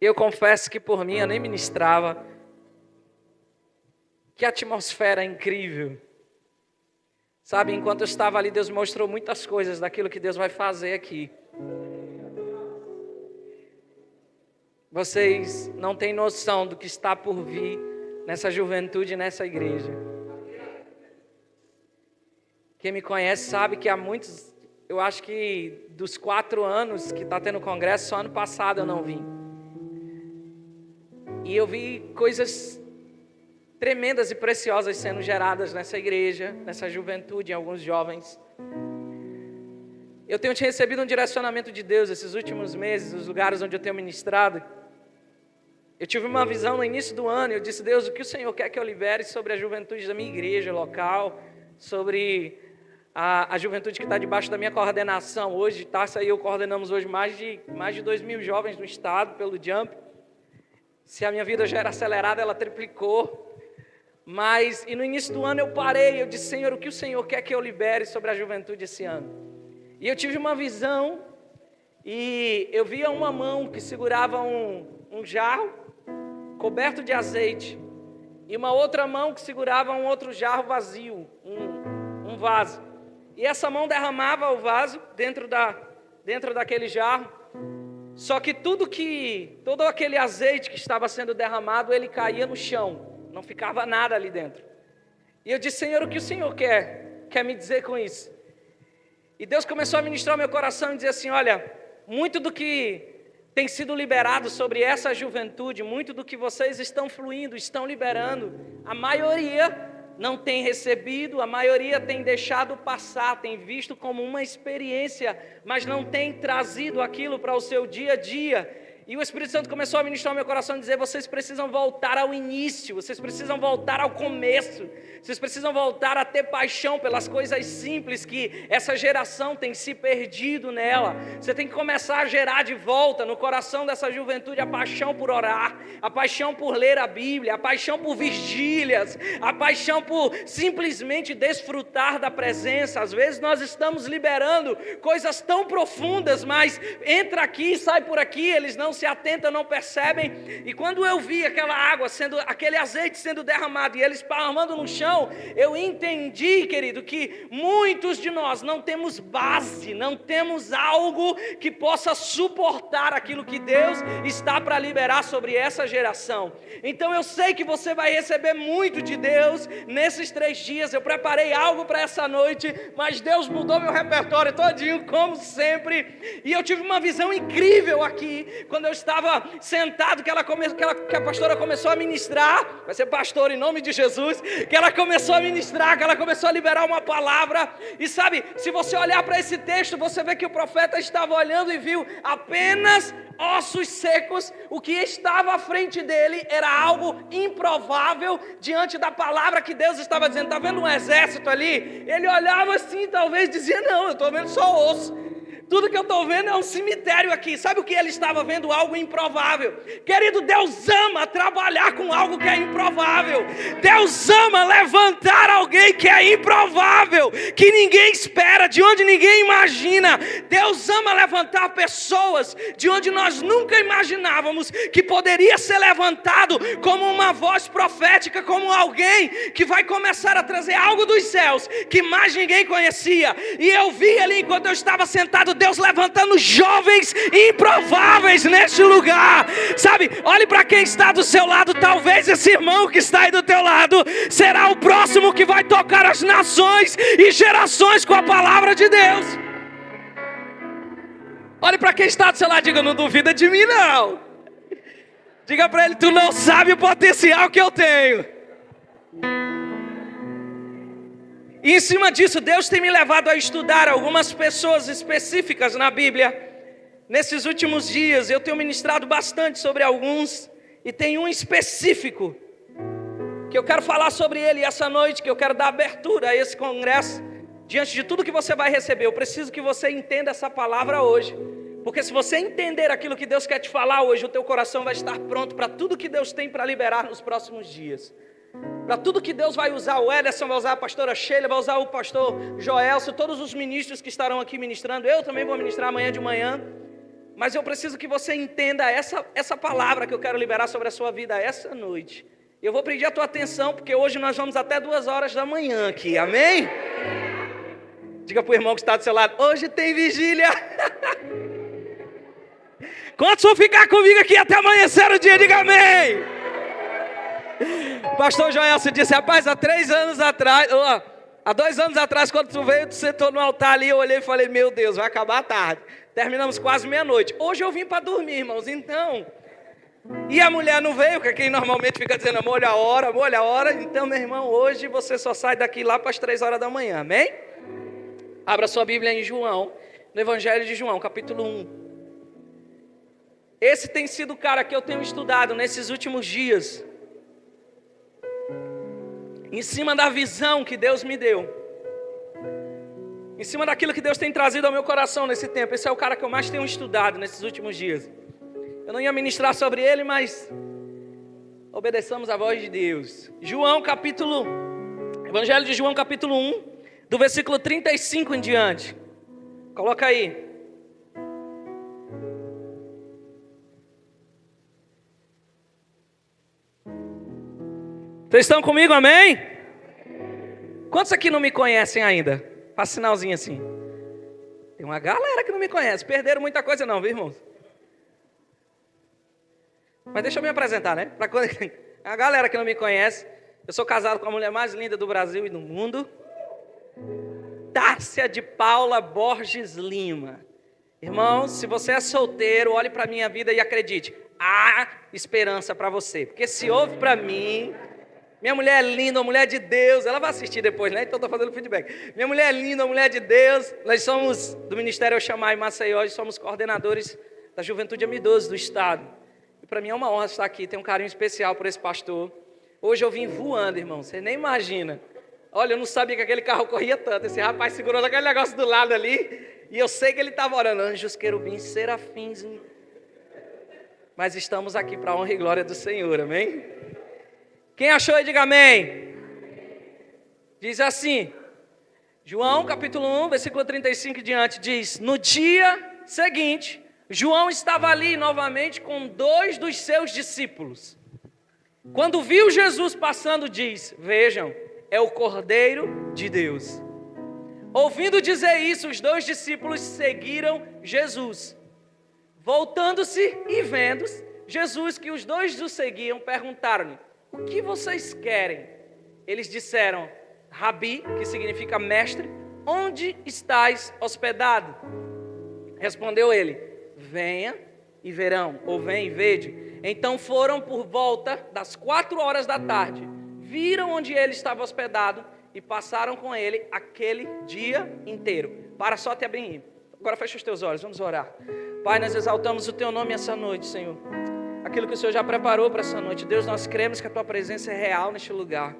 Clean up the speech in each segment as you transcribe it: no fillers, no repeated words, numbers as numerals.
Eu confesso que por mim eu nem ministrava. Que atmosfera incrível. Sabe, enquanto eu estava ali, Deus mostrou muitas coisas daquilo que Deus vai fazer aqui. Vocês não têm noção do que está por vir nessa juventude, nessa igreja. Quem me conhece sabe que há muitos, eu acho que dos 4 anos que está tendo congresso, só ano passado eu não vim. E eu vi coisas tremendas e preciosas sendo geradas nessa igreja, nessa juventude, em alguns jovens. Eu tenho recebido um direcionamento de Deus esses últimos meses, nos lugares onde eu tenho ministrado. Eu tive uma visão no início do ano, eu disse: Deus, o que o Senhor quer que eu libere sobre a juventude da minha igreja local, sobre a juventude que está debaixo da minha coordenação. Hoje, Tarsa e eu coordenamos hoje mais de 2.000 jovens no estado, pelo Jump. Se a minha vida já era acelerada, ela triplicou. E no início do ano eu parei, eu disse: Senhor, o que o Senhor quer que eu libere sobre a juventude esse ano? E eu tive uma visão, e eu via uma mão que segurava um jarro coberto de azeite, e uma outra mão que segurava um outro jarro vazio, um vaso. E essa mão derramava o vaso dentro daquele jarro. Só que todo aquele azeite que estava sendo derramado, ele caía no chão. Não ficava nada ali dentro. E eu disse: Senhor, o que o Senhor quer me dizer com isso? E Deus começou a ministrar o meu coração e dizer assim: olha, muito do que tem sido liberado sobre essa juventude, muito do que vocês estão fluindo, estão liberando, a maioria não tem recebido, a maioria tem deixado passar, tem visto como uma experiência, mas não tem trazido aquilo para o seu dia a dia. E o Espírito Santo começou a ministrar no meu coração e dizer: vocês precisam voltar ao início, vocês precisam voltar ao começo, vocês precisam voltar a ter paixão pelas coisas simples que essa geração tem se perdido nela. Você tem que começar a gerar de volta no coração dessa juventude a paixão por orar, a paixão por ler a Bíblia, a paixão por vigílias, a paixão por simplesmente desfrutar da presença. Às vezes nós estamos liberando coisas tão profundas, mas entra aqui e sai por aqui, eles não se atentam, não percebem. E quando eu vi aquela água, aquele azeite sendo derramado e ele esparramando no chão, eu entendi, querido, que muitos de nós não temos base, não temos algo que possa suportar aquilo que Deus está para liberar sobre essa geração. Então eu sei que você vai receber muito de Deus nesses 3 dias. Eu preparei algo para essa noite, mas Deus mudou meu repertório todinho, como sempre. E eu tive uma visão incrível aqui, quando eu estava sentado, que a pastora começou a ministrar. Vai ser pastor em nome de Jesus. Que ela começou a ministrar, que ela começou a liberar uma palavra. E sabe, se você olhar para esse texto, você vê que o profeta estava olhando e viu apenas ossos secos. O que estava à frente dele era algo improvável diante da palavra que Deus estava dizendo. Está vendo um exército ali? Ele olhava assim, talvez dizia: não, eu estou vendo só osso. Tudo que eu estou vendo é um cemitério aqui. Sabe o que ele estava vendo? Algo improvável. Querido, Deus ama trabalhar com algo que é improvável. Deus ama levantar alguém que é improvável, que ninguém espera, de onde ninguém imagina. Deus ama levantar pessoas de onde nós nunca imaginávamos que poderia ser levantado como uma voz profética, como alguém que vai começar a trazer algo dos céus que mais ninguém conhecia. E eu vi ali, enquanto eu estava sentado, Deus levantando jovens improváveis neste lugar. Sabe, olhe para quem está do seu lado. Talvez esse irmão que está aí do teu lado será o próximo que vai tocar as nações e gerações com a palavra de Deus. Olhe para quem está do seu lado, diga: não duvida de mim não. Diga para ele: tu não sabe o potencial que eu tenho. E em cima disso, Deus tem me levado a estudar algumas pessoas específicas na Bíblia. Nesses últimos dias, eu tenho ministrado bastante sobre alguns, e tem um específico que eu quero falar sobre ele essa noite, que eu quero dar abertura a esse congresso. Diante de tudo que você vai receber, eu preciso que você entenda essa palavra hoje. Porque se você entender aquilo que Deus quer te falar hoje, o teu coração vai estar pronto para tudo que Deus tem para liberar nos próximos dias. Para tudo que Deus vai usar. O Ederson vai usar a pastora Sheila, vai usar o pastor Joelso, todos os ministros que estarão aqui ministrando. Eu também vou ministrar amanhã de manhã. Mas eu preciso que você entenda essa palavra que eu quero liberar sobre a sua vida essa noite. Eu vou pedir a tua atenção, porque hoje nós vamos até 2 horas da manhã aqui, amém? Diga para o irmão que está do seu lado, hoje tem vigília. Quantos vão ficar comigo aqui até amanhecer o dia? Diga amém. Pastor Joelson disse, rapaz, há 2 anos atrás, quando tu veio, tu sentou no altar ali, eu olhei e falei, meu Deus, vai acabar a tarde. Terminamos quase meia-noite. Hoje eu vim para dormir, irmãos, então. E a mulher não veio, que quem normalmente fica dizendo, amor, olha a hora. Então, meu irmão, hoje você só sai daqui lá para as 3 horas da manhã, amém? Abra sua Bíblia em João, no Evangelho de João, capítulo 1. Esse tem sido o cara que eu tenho estudado nesses últimos dias. Em cima da visão que Deus me deu. Em cima daquilo que Deus tem trazido ao meu coração nesse tempo. Esse é o cara que eu mais tenho estudado nesses últimos dias. Eu não ia ministrar sobre ele, mas obedeçamos a voz de Deus. Evangelho de João, capítulo 1, do versículo 35 em diante. Coloca aí. Vocês estão comigo, amém? Quantos aqui não me conhecem ainda? Faz sinalzinho assim. Tem uma galera que não me conhece. Perderam muita coisa não, viu, irmãos? Mas deixa eu me apresentar, né? A galera que não me conhece. Eu sou casado com a mulher mais linda do Brasil e do mundo. Tárcia de Paula Borges Lima. Irmãos, se você é solteiro, olhe para a minha vida e acredite. Há esperança para você. Porque se ouve para mim... Minha mulher é linda, uma mulher de Deus. Ela vai assistir depois, né? Então estou fazendo feedback. Minha mulher é linda, uma mulher de Deus. Nós somos do Ministério Eu Chamar em Maceió. Hoje somos coordenadores da Juventude Amidoso do Estado. E para mim é uma honra estar aqui. Tenho um carinho especial por esse pastor. Hoje eu vim voando, irmão. Você nem imagina. Olha, eu não sabia que aquele carro corria tanto. Esse rapaz segurou aquele negócio do lado ali. E eu sei que ele estava orando. Anjos, querubins, serafins. Mas estamos aqui para a honra e glória do Senhor, amém? Quem achou aí, diga amém. Diz assim, João capítulo 1, versículo 35 em diante, diz, no dia seguinte, João estava ali novamente com 2 dos seus discípulos. Quando viu Jesus passando, diz, vejam, é o Cordeiro de Deus. Ouvindo dizer isso, os 2 discípulos seguiram Jesus. Voltando-se e vendo Jesus que os 2 o seguiam, perguntaram-lhe, o que vocês querem? Eles disseram, Rabi, que significa mestre, onde estás hospedado? Respondeu ele, venha e verão, ou vem e vede. Então foram por volta das 4 horas da tarde, viram onde ele estava hospedado e passaram com ele aquele dia inteiro. Para só te abrir. Agora fecha os teus olhos, vamos orar. Pai, nós exaltamos o teu nome essa noite, Senhor. Aquilo que o Senhor já preparou para essa noite. Deus, nós cremos que a tua presença é real neste lugar.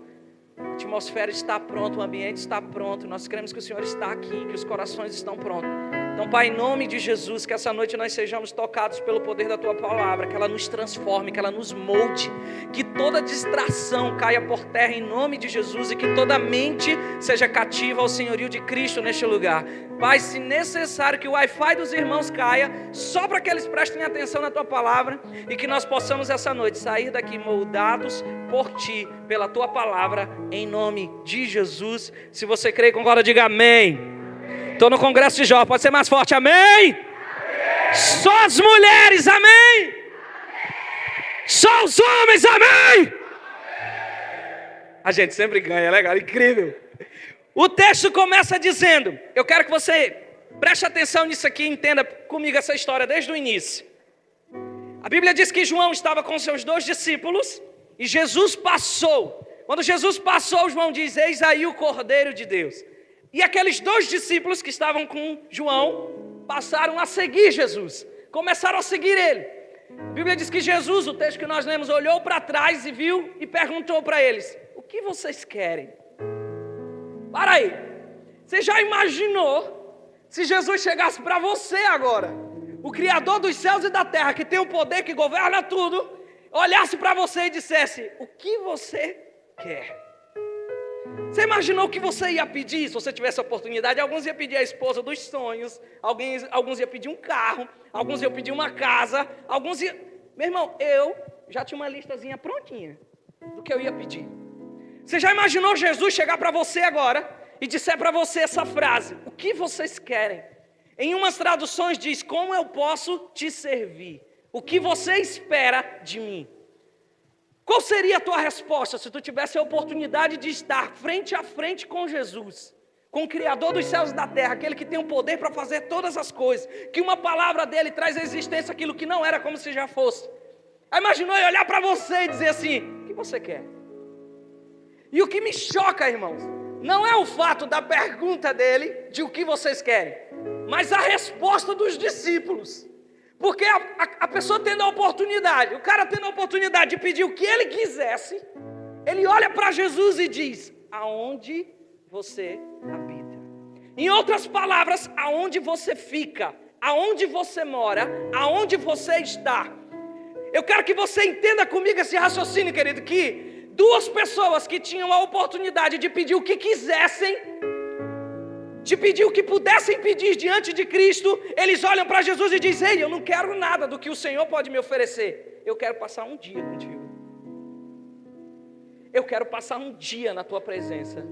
A atmosfera está pronta, o ambiente está pronto. Nós cremos que o Senhor está aqui, que os corações estão prontos. Então, Pai, em nome de Jesus, que essa noite nós sejamos tocados pelo poder da tua palavra, que ela nos transforme, que ela nos molde, que toda distração caia por terra em nome de Jesus e que toda mente seja cativa ao senhorio de Cristo neste lugar. Pai, se necessário que o Wi-Fi dos irmãos caia, só para que eles prestem atenção na tua palavra e que nós possamos essa noite sair daqui moldados por ti, pela tua palavra, em nome de Jesus. Se você crê e concorda, diga amém. Estou no congresso de jovens, pode ser mais forte, amém? Amém. Só as mulheres, amém? Amém. Só os homens, amém? Amém. A gente sempre ganha, é legal, incrível. O texto começa dizendo, eu quero que você preste atenção nisso aqui e entenda comigo essa história desde o início. A Bíblia diz que João estava com seus 2 discípulos e Jesus passou. Quando Jesus passou, João diz, eis aí o Cordeiro de Deus. E aqueles 2 discípulos que estavam com João passaram a seguir Jesus, começaram a seguir ele. A Bíblia diz que Jesus, o texto que nós lemos, olhou para trás e viu e perguntou para eles, o que vocês querem? Para aí, você já imaginou se Jesus chegasse para você agora, o Criador dos céus e da terra, que tem o poder, que governa tudo, olhasse para você e dissesse, o que você quer? Você imaginou o que você ia pedir se você tivesse a oportunidade? Alguns iam pedir a esposa dos sonhos, alguns iam pedir um carro, alguns iam pedir uma casa, alguns iam... Meu irmão, eu já tinha uma listazinha prontinha do que eu ia pedir. Você já imaginou Jesus chegar para você agora e disser para você essa frase: o que vocês querem? Em umas traduções diz: como eu posso te servir? O que você espera de mim? Qual seria a tua resposta se tu tivesse a oportunidade de estar frente a frente com Jesus, com o Criador dos céus e da terra, aquele que tem o poder para fazer todas as coisas, que uma palavra dele traz à existência aquilo que não era como se já fosse? Aí imaginou ele olhar para você e dizer assim: o que você quer? E o que me choca, irmãos, não é o fato da pergunta dele, de o que vocês querem, mas a resposta dos discípulos. Porque a pessoa tendo a oportunidade, o cara tendo a oportunidade de pedir o que ele quisesse, ele olha para Jesus e diz: aonde você habita? Em outras palavras, aonde você fica, aonde você mora, aonde você está. Eu quero que você entenda comigo esse raciocínio, querido, que duas pessoas que tinham a oportunidade de pedir o que quisessem, de pedir o que pudessem pedir diante de Cristo, eles olham para Jesus e dizem: ei, eu não quero nada do que o Senhor pode me oferecer, eu quero passar um dia contigo, eu quero passar um dia na tua presença.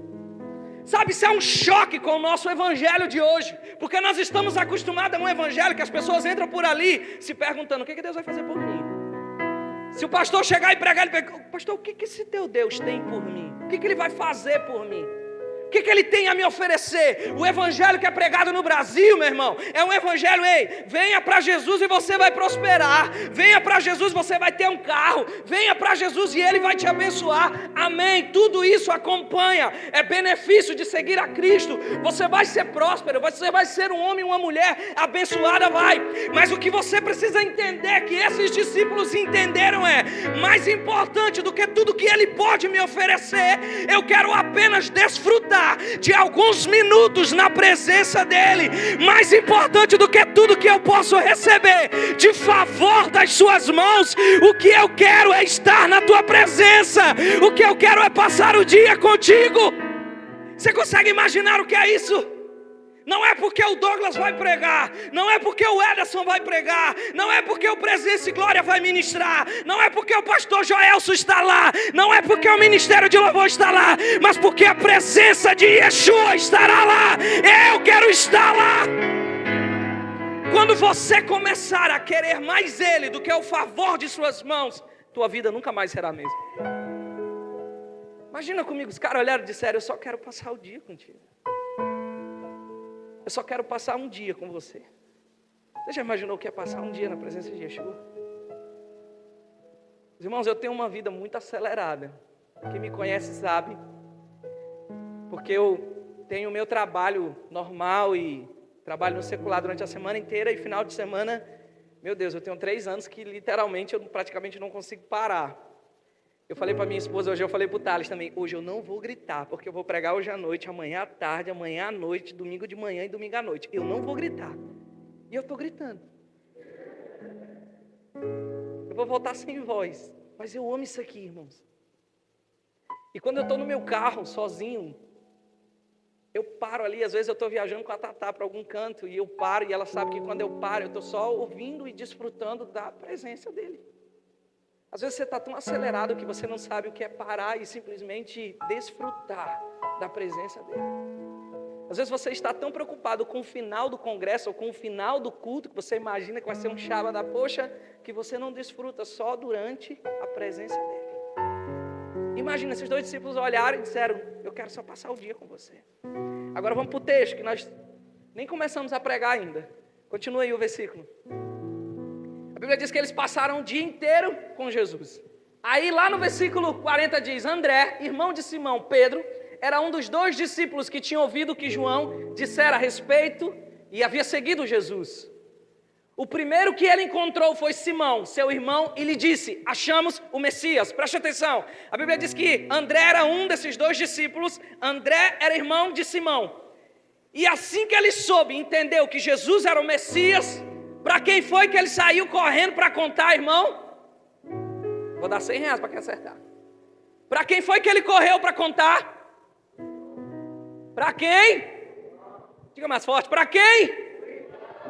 Sabe, isso é um choque com o nosso evangelho de hoje, porque nós estamos acostumados a um evangelho que as pessoas entram por ali se perguntando: o que Deus vai fazer por mim? Se o pastor chegar e pregar, ele pergunta: pastor, o que esse teu Deus tem por mim? O que ele vai fazer por mim? O que ele tem a me oferecer? O evangelho que é pregado no Brasil, meu irmão, é um evangelho: ei, venha para Jesus e você vai prosperar, venha para Jesus e você vai ter um carro, venha para Jesus e Ele vai te abençoar, amém. Tudo isso acompanha, é benefício de seguir a Cristo. Você vai ser próspero, você vai ser um homem e uma mulher abençoada, vai. Mas o que você precisa entender, que esses discípulos entenderam, é: mais importante do que tudo que Ele pode me oferecer, eu quero apenas desfrutar de alguns minutos na presença dEle. Mais importante do que tudo que eu posso receber de favor das suas mãos, o que eu quero é estar na tua presença, o que eu quero é passar o dia contigo. Você consegue imaginar o que é isso? Não é porque o Douglas vai pregar, não é porque o Ederson vai pregar, não é porque o Presença e Glória vai ministrar, não é porque o pastor Joelson está lá, não é porque o Ministério de Louvor está lá, mas porque a presença de Yeshua estará lá. Eu quero estar lá. Quando você começar a querer mais Ele do que o favor de suas mãos, tua vida nunca mais será a mesma. Imagina comigo, os caras olharam e disseram: eu só quero passar o dia contigo. Eu só quero passar um dia com você. Você já imaginou o que é passar um dia na presença de Yeshua? Os irmãos, eu tenho uma vida muito acelerada. Quem me conhece sabe. Porque eu tenho o meu trabalho normal e trabalho no secular durante a semana inteira. E final de semana, meu Deus, eu tenho 3 anos que literalmente eu praticamente não consigo parar. Eu falei para minha esposa hoje, eu falei para o Thales também: hoje eu não vou gritar, porque eu vou pregar hoje à noite, amanhã à tarde, amanhã à noite, domingo de manhã e domingo à noite. Eu não vou gritar. E eu estou gritando. Eu vou voltar sem voz, mas eu amo isso aqui, irmãos. E quando eu estou no meu carro, sozinho, eu paro ali, às vezes eu estou viajando com a Tatá para algum canto, e eu paro, e ela sabe que quando eu paro, eu estou só ouvindo e desfrutando da presença dele. Às vezes você está tão acelerado que você não sabe o que é parar e simplesmente desfrutar da presença dele. Às vezes você está tão preocupado com o final do congresso ou com o final do culto, que você imagina que vai ser um chava da poxa, que você não desfruta só durante a presença dele. Imagina, esses 2 discípulos olharam e disseram: eu quero só passar o dia com você. Agora vamos para o texto, que nós nem começamos a pregar ainda. Continua aí o versículo. A Bíblia diz que eles passaram o dia inteiro com Jesus. Aí lá no versículo 40 diz: André, irmão de Simão Pedro, era um dos 2 discípulos que tinham ouvido o que João dissera a respeito e havia seguido Jesus. O primeiro que ele encontrou foi Simão, seu irmão, e lhe disse: achamos o Messias. Preste atenção, a Bíblia diz que André era um desses 2 discípulos. André era irmão de Simão. E assim que ele soube, entendeu que Jesus era o Messias, para quem foi que ele saiu correndo para contar, irmão? Vou dar R$100 para quem acertar. Para quem foi que ele correu para contar? Para quem? Diga mais forte, para quem?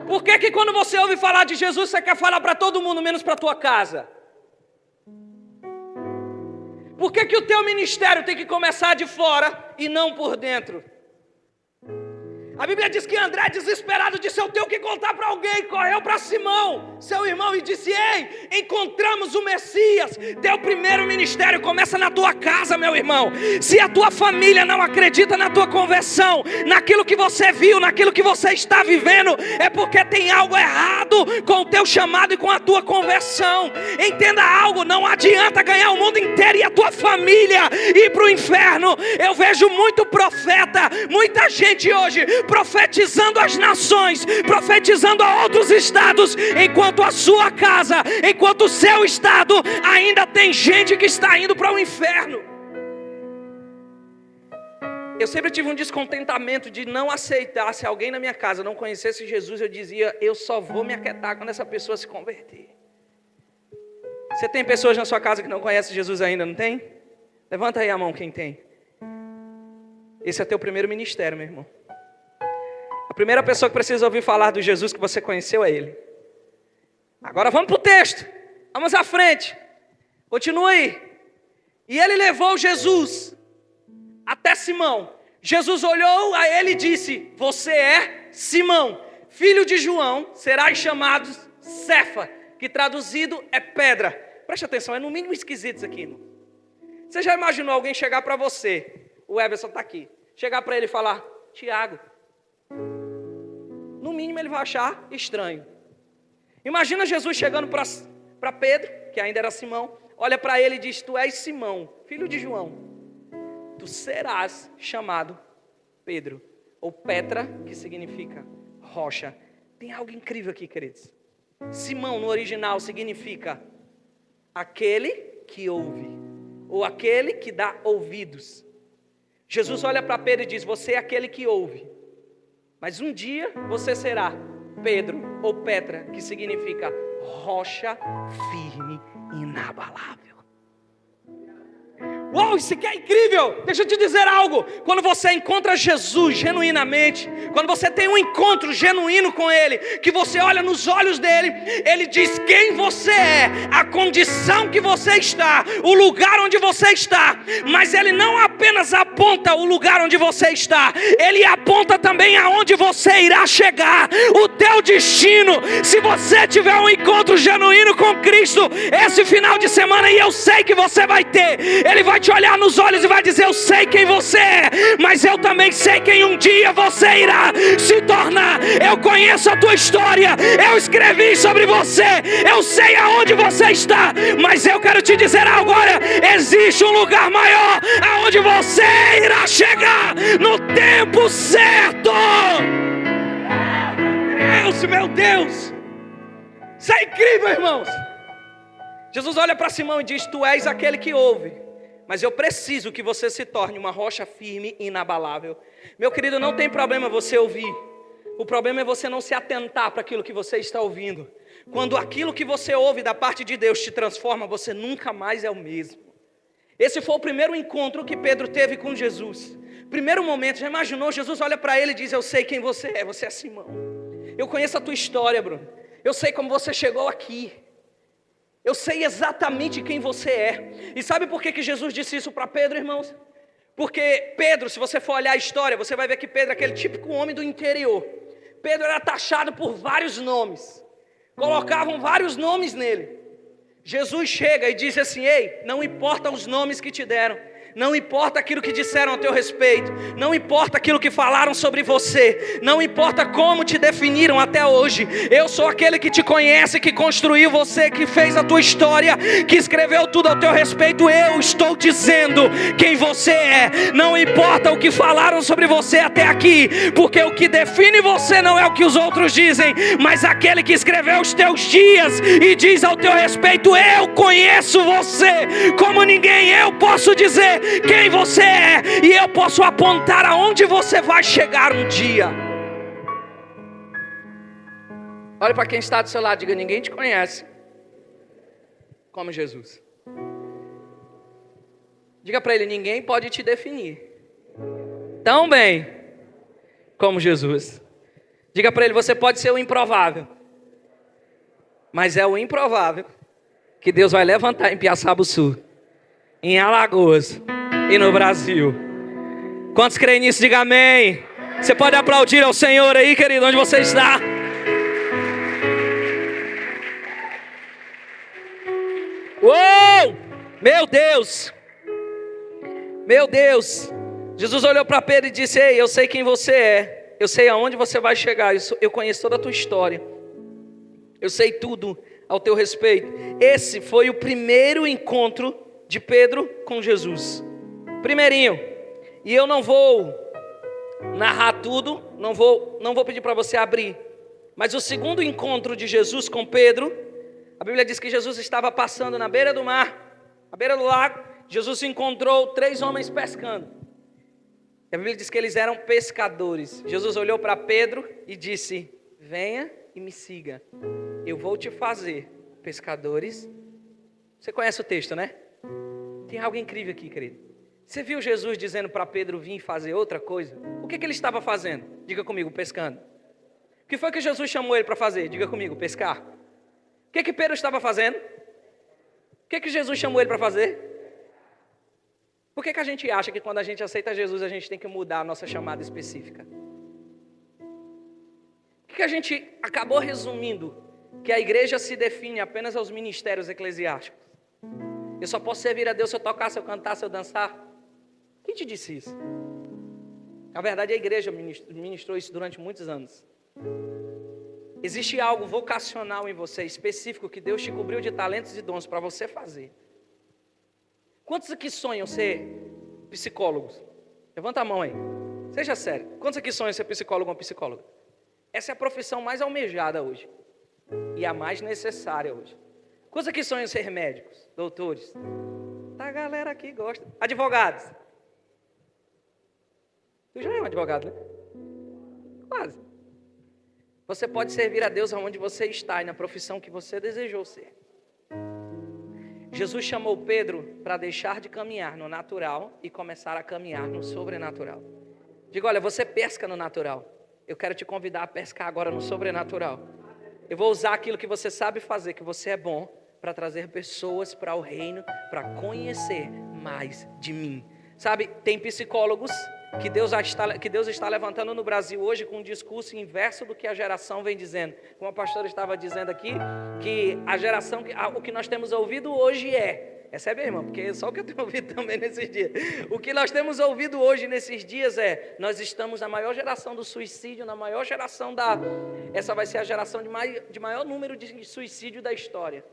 Por que quando você ouve falar de Jesus, você quer falar para todo mundo, menos para a tua casa? Por que o teu ministério tem que começar de fora e não por dentro? A Bíblia diz que André, desesperado, disse: eu tenho que contar para alguém. Correu para Simão, seu irmão, e disse: ei, encontramos o Messias. Teu primeiro ministério começa na tua casa, meu irmão. Se a tua família não acredita na tua conversão, naquilo que você viu, naquilo que você está vivendo, é porque tem algo errado com o teu chamado e com a tua conversão. Entenda algo, não adianta ganhar o mundo inteiro e a tua família ir para o inferno. Eu vejo muito profeta, muita gente hoje profetizando as nações, profetizando a outros estados, enquanto a sua casa, enquanto o seu estado, ainda tem gente que está indo para o inferno. Eu sempre tive um descontentamento de não aceitar. Se alguém na minha casa não conhecesse Jesus, eu dizia: eu só vou me aquietar quando essa pessoa se converter. Você tem pessoas na sua casa que não conhecem Jesus ainda, não tem? Levanta aí a mão quem tem. Esse é teu primeiro ministério, meu irmão. A primeira pessoa que precisa ouvir falar do Jesus que você conheceu é Ele. Agora vamos para o texto. Vamos à frente. Continua aí. E ele levou Jesus até Simão. Jesus olhou a ele e disse: você é Simão, filho de João, serás chamado Cefa, que traduzido é pedra. Preste atenção, é no mínimo esquisito isso aqui, irmão. Você já imaginou alguém chegar para você, o Everson está aqui, chegar para ele e falar: Tiago? No mínimo ele vai achar estranho. Imagina Jesus chegando para Pedro, que ainda era Simão, olha para ele e diz: tu és Simão, filho de João, tu serás chamado Pedro, ou Petra, que significa rocha. Tem algo incrível aqui, queridos. Simão no original significa aquele que ouve, ou aquele que dá ouvidos. Jesus olha para Pedro e diz: você é aquele que ouve, mas um dia você será Pedro, ou Petra, que significa rocha firme, inabalável. Uau, isso aqui é incrível. Deixa eu te dizer algo. Quando você encontra Jesus genuinamente, quando você tem um encontro genuíno com Ele, que você olha nos olhos dele, Ele diz quem você é, a condição que você está, o lugar onde você está. Mas Ele não apenas aponta o lugar onde você está, Ele aponta também aonde você irá chegar, o teu destino. Se você tiver um encontro genuíno com Cristo esse final de semana, e eu sei que você vai ter, Ele vai te olhar nos olhos e vai dizer: eu sei quem você é, mas eu também sei quem um dia você irá se tornar. Eu conheço a tua história, eu escrevi sobre você, eu sei aonde você está, mas eu quero te dizer agora: existe um lugar maior aonde você irá chegar no tempo certo. Meu Deus, isso é incrível, irmãos. Jesus olha para Simão e diz: tu és aquele que ouve, mas eu preciso que você se torne uma rocha firme e inabalável. Meu querido, não tem problema você ouvir. O problema é você não se atentar para aquilo que você está ouvindo. Quando aquilo que você ouve da parte de Deus te transforma, você nunca mais é o mesmo. Esse foi o primeiro encontro que Pedro teve com Jesus. Primeiro momento, já imaginou? Jesus olha para ele e diz: eu sei quem você é Simão. Eu conheço a tua história, Bruno. Eu sei como você chegou aqui. Eu sei exatamente quem você é. E sabe por que Jesus disse isso para Pedro, irmãos? Porque Pedro, se você for olhar a história, você vai ver que Pedro é aquele típico homem do interior. Pedro era taxado por vários nomes. Colocavam vários nomes nele. Jesus chega e diz assim: ei, não importa os nomes que te deram, não importa aquilo que disseram a teu respeito, não importa aquilo que falaram sobre você, não importa como te definiram até hoje, eu sou aquele que te conhece, que construiu você, que fez a tua história, que escreveu tudo ao teu respeito. Eu estou dizendo quem você é. Não importa o que falaram sobre você até aqui, porque o que define você não é o que os outros dizem, mas aquele que escreveu os teus dias e diz ao teu respeito: eu conheço você como ninguém. Eu posso dizer quem você é, e eu posso apontar aonde você vai chegar um dia. Olhe para quem está do seu lado, diga: ninguém te conhece como Jesus. Diga para ele: ninguém pode te definir tão bem como Jesus. Diga para ele, você pode ser o improvável, mas é o improvável que Deus vai levantar em Piaçabuçu, em Alagoas e no Brasil. Quantos creem nisso? Diga amém. Você pode aplaudir ao Senhor aí, querido, onde você está. Uou! Meu Deus! Meu Deus! Jesus olhou para Pedro e disse, ei, eu sei quem você é. Eu sei aonde você vai chegar. Eu conheço toda a tua história. Eu sei tudo ao teu respeito. Esse foi o primeiro encontro de Pedro com Jesus. Primeirinho. E eu não vou narrar tudo. Não vou pedir para você abrir. Mas o segundo encontro de Jesus com Pedro, a Bíblia diz que Jesus estava passando na beira do mar, na beira do lago. Jesus encontrou 3 homens pescando. A Bíblia diz que eles eram pescadores. Jesus olhou para Pedro e disse, venha e me siga. Eu vou te fazer pescadores. Você conhece o texto, né? Tem algo incrível aqui, querido. Você viu Jesus dizendo para Pedro vir fazer outra coisa? O que ele estava fazendo? Diga comigo, pescando. O que foi que Jesus chamou ele para fazer? Diga comigo, pescar. O que Pedro estava fazendo? O que Jesus chamou ele para fazer? Por que a gente acha que quando a gente aceita Jesus, a gente tem que mudar a nossa chamada específica? Por que a gente acabou resumindo que a igreja se define apenas aos ministérios eclesiásticos? Eu só posso servir a Deus se eu tocar, se eu cantar, se eu dançar. Quem te disse isso? Na verdade, a igreja ministrou isso durante muitos anos. Existe algo vocacional em você, específico, que Deus te cobriu de talentos e dons para você fazer. Quantos aqui sonham ser psicólogos? Levanta a mão aí. Seja sério. Quantos aqui sonham ser psicólogo ou psicóloga? Essa é a profissão mais almejada hoje. E a mais necessária hoje. Quantos aqui sonham ser médicos, doutores? A galera aqui gosta. Advogados. Tu já é um advogado, né? Quase. Você pode servir a Deus aonde você está e na profissão que você desejou ser. Jesus chamou Pedro para deixar de caminhar no natural e começar a caminhar no sobrenatural. Diga, olha, você pesca no natural. Eu quero te convidar a pescar agora no sobrenatural. Eu vou usar aquilo que você sabe fazer, que você é bom, para trazer pessoas para o reino, para conhecer mais de mim. Sabe, tem psicólogos que Deus está levantando no Brasil hoje com um discurso inverso do que a geração vem dizendo. Como a pastora estava dizendo aqui, que a geração, o que nós temos ouvido hoje recebe, irmão, porque é só o que eu tenho ouvido também nesses dias. O que nós temos ouvido hoje nesses dias nós estamos na maior geração do suicídio, na maior geração essa vai ser a geração de maior número de suicídio da história.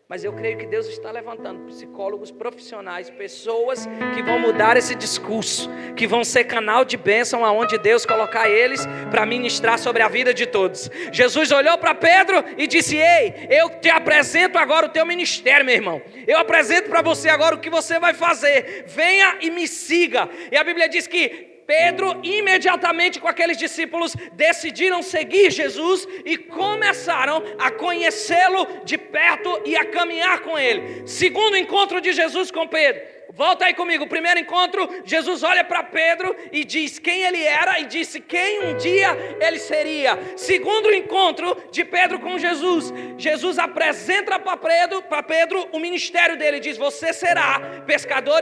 Mas eu creio que Deus está levantando psicólogos profissionais, pessoas que vão mudar esse discurso, que vão ser canal de bênção aonde Deus colocar eles para ministrar sobre a vida de todos. Jesus olhou para Pedro e disse, ei, eu te apresento agora o teu ministério, meu irmão. Eu apresento para você agora o que você vai fazer. Venha e me siga. E a Bíblia diz que Pedro, imediatamente com aqueles discípulos, decidiram seguir Jesus e começaram a conhecê-lo de perto e a caminhar com ele. Segundo encontro de Jesus com Pedro. Volta aí comigo. Primeiro encontro, Jesus olha para Pedro e diz quem ele era e disse quem um dia ele seria. Segundo encontro de Pedro com Jesus, Jesus apresenta para Pedro o ministério dele. Diz, você será pescador